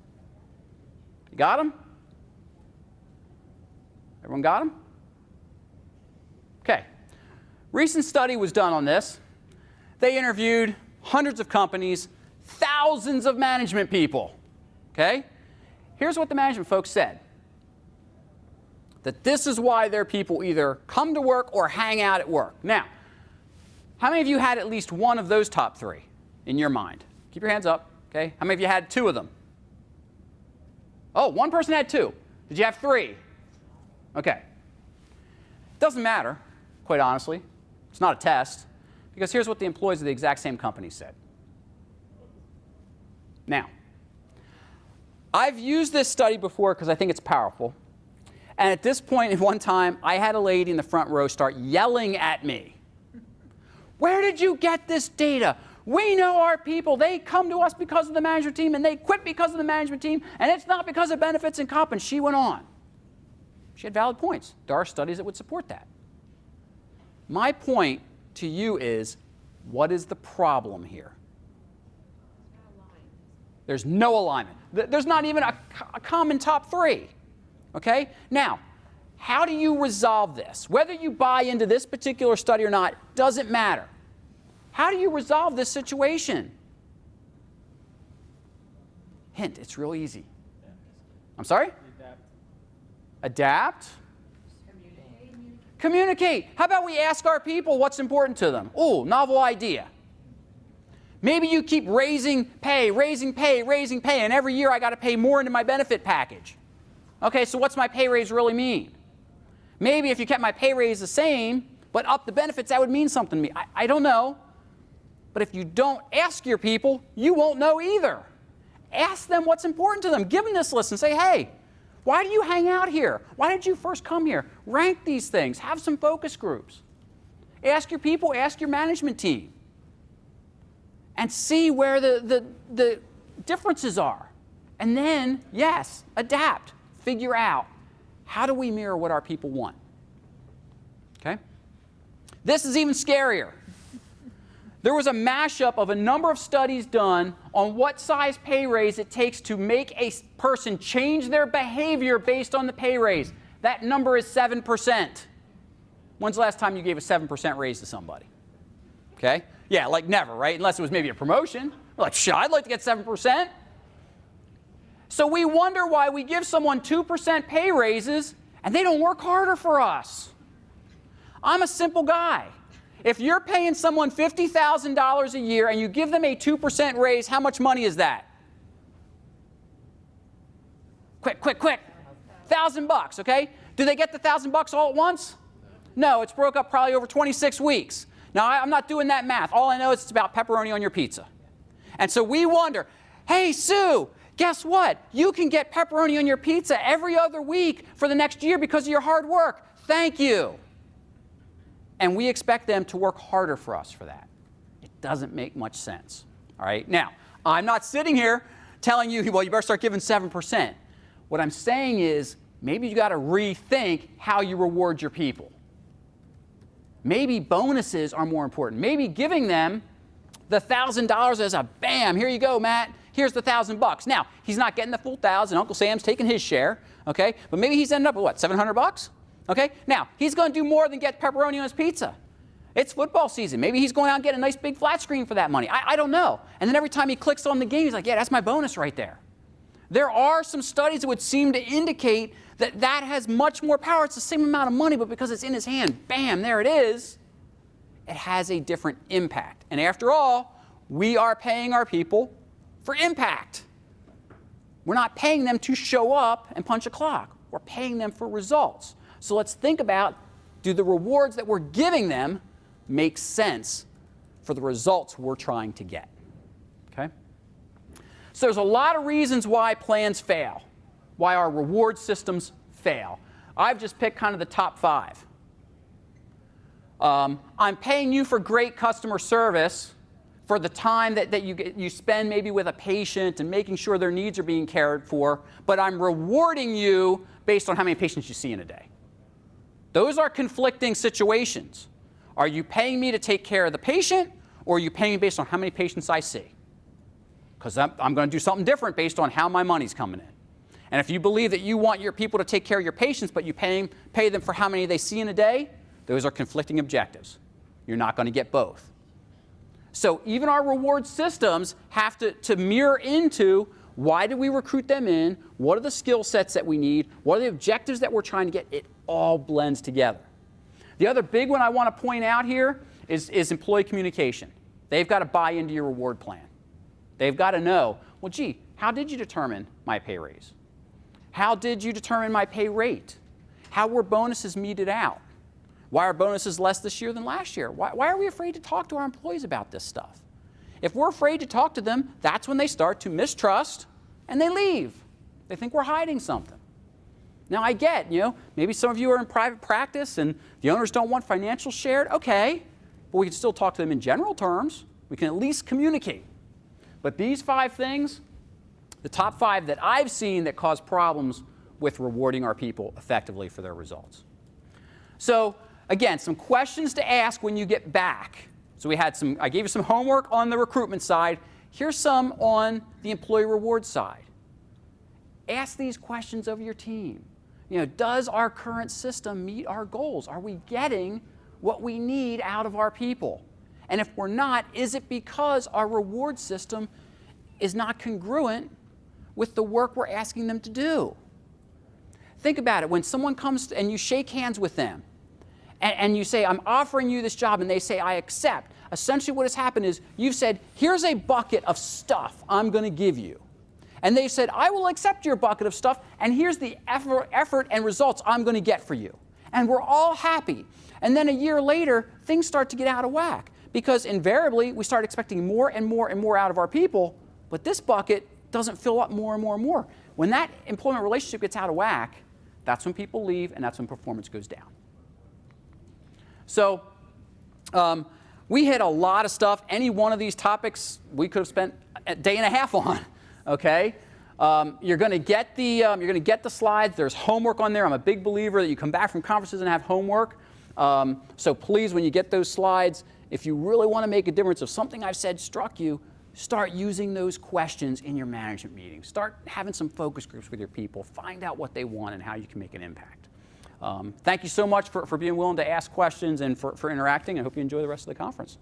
You got them? Everyone got them? Okay. Recent study was done on this. They interviewed hundreds of companies, thousands of management people. Okay? Here's what the management folks said. That this is why their people either come to work or hang out at work. Now, how many of you had at least one of those top 3 in your mind? Keep your hands up. Okay? How many of you had 2 of them? Oh, one person had 2. Did you have 3? Okay. Doesn't matter, quite honestly. It's not a test. Because here's what the employees of the exact same company said. Now, I've used this study before because I think it's powerful. And at this point, at one time, I had a lady in the front row start yelling at me. Where did you get this data? We know our people. They come to us because of the management team, and they quit because of the management team, and it's not because of benefits and comp. And she went on. She had valid points. There are studies that would support that. My point to you is, what is the problem here? There's no alignment. There's not even a common top 3. Okay? Now, how do you resolve this? Whether you buy into this particular study or not doesn't matter. How do you resolve this situation? Hint, it's real easy. I'm sorry? Adapt. Communicate. How about we ask our people what's important to them? Ooh, novel idea. Maybe you keep raising pay, and every year I got to pay more into my benefit package. Okay, so what's my pay raise really mean? Maybe if you kept my pay raise the same, but up the benefits, that would mean something to me. I don't know. But if you don't ask your people, you won't know either. Ask them what's important to them. Give them this list and say, hey, why do you hang out here? Why did you first come here? Rank these things. Have some focus groups. Ask your people, ask your management team. And see where the differences are. And then, yes, adapt. Figure out, how do we mirror what our people want? Okay? This is even scarier. There was a mashup of a number of studies done on what size pay raise it takes to make a person change their behavior based on the pay raise. That number is 7%. When's the last time you gave a 7% raise to somebody? Okay? Yeah, like never, right? Unless it was maybe a promotion. We're like, shit, I'd like to get 7%. So we wonder why we give someone 2% pay raises and they don't work harder for us. I'm a simple guy. If you're paying someone $50,000 a year and you give them a 2% raise, how much money is that? Quick. $1,000, okay? Do they get the $1,000 all at once? No, it's broke up probably over 26 weeks. Now, I'm not doing that math. All I know is it's about pepperoni on your pizza. And so we wonder, hey, Sue, guess what? You can get pepperoni on your pizza every other week for the next year because of your hard work. Thank you. And we expect them to work harder for us for that. It doesn't make much sense. All right? Now, I'm not sitting here telling you, well, you better start giving 7%. What I'm saying is, maybe you got to rethink how you reward your people. Maybe bonuses are more important. Maybe giving them the $1,000 as a bam, here you go, Matt. Here's the $1,000. Now, he's not getting the full 1,000. Uncle Sam's taking his share, okay? But maybe he's ended up with what, $700? Okay? Now, he's going to do more than get pepperoni on his pizza. It's football season. Maybe he's going out and getting a nice big flat screen for that money. I don't know. And then every time he clicks on the game, he's like, yeah, that's my bonus right there. There are some studies that would seem to indicate that that has much more power. It's the same amount of money, but because it's in his hand, bam, there it is. It has a different impact. And after all, we are paying our people for impact. We're not paying them to show up and punch a clock. We're paying them for results. So let's think about, do the rewards that we're giving them make sense for the results we're trying to get? Okay? So there's a lot of reasons why plans fail, why our reward systems fail. I've just picked kind of the top 5. I'm paying you for great customer service for the time that you spend maybe with a patient and making sure their needs are being cared for, but I'm rewarding you based on how many patients you see in a day. Those are conflicting situations. Are you paying me to take care of the patient, or are you paying me based on how many patients I see? Because I'm going to do something different based on how my money's coming in. And if you believe that you want your people to take care of your patients, but you pay them for how many they see in a day, those are conflicting objectives. You're not going to get both. So even our reward systems have to mirror into, why do we recruit them in? What are the skill sets that we need? What are the objectives that we're trying to get? It all blends together. The other big one I want to point out here is employee communication. They've got to buy into your reward plan. They've got to know, well, gee, how did you determine my pay raise? How did you determine my pay rate? How were bonuses meted out? Why are bonuses less this year than last year? Why are we afraid to talk to our employees about this stuff? If we're afraid to talk to them, that's when they start to mistrust and they leave. They think we're hiding something. Now I get, maybe some of you are in private practice and the owners don't want financials shared. Okay, but we can still talk to them in general terms. We can at least communicate. But these 5 things, the top 5 that I've seen that cause problems with rewarding our people effectively for their results. So again, some questions to ask when you get back. So I gave you some homework on the recruitment side. Here's some on the employee reward side. Ask these questions of your team. Does our current system meet our goals? Are we getting what we need out of our people? And if we're not, is it because our reward system is not congruent with the work we're asking them to do? Think about it. When someone comes and you shake hands with them, and you say, I'm offering you this job, and they say, I accept. Essentially what has happened is you've said, here's a bucket of stuff I'm going to give you. And they've said, I will accept your bucket of stuff, and here's the effort and results I'm going to get for you. And we're all happy. And then a year later, things start to get out of whack, because invariably we start expecting more and more and more out of our people, but this bucket doesn't fill up more and more and more. When that employment relationship gets out of whack, that's when people leave, and that's when performance goes down. So we hit a lot of stuff. Any one of these topics we could have spent a day and a half on. Okay, you're going to get the slides. There's homework on there. I'm a big believer that you come back from conferences and have homework. So please, when you get those slides, if you really want to make a difference, if something I've said struck you, start using those questions in your management meetings. Start having some focus groups with your people. Find out what they want and how you can make an impact. Thank you so much for being willing to ask questions and for interacting. I hope you enjoy the rest of the conference.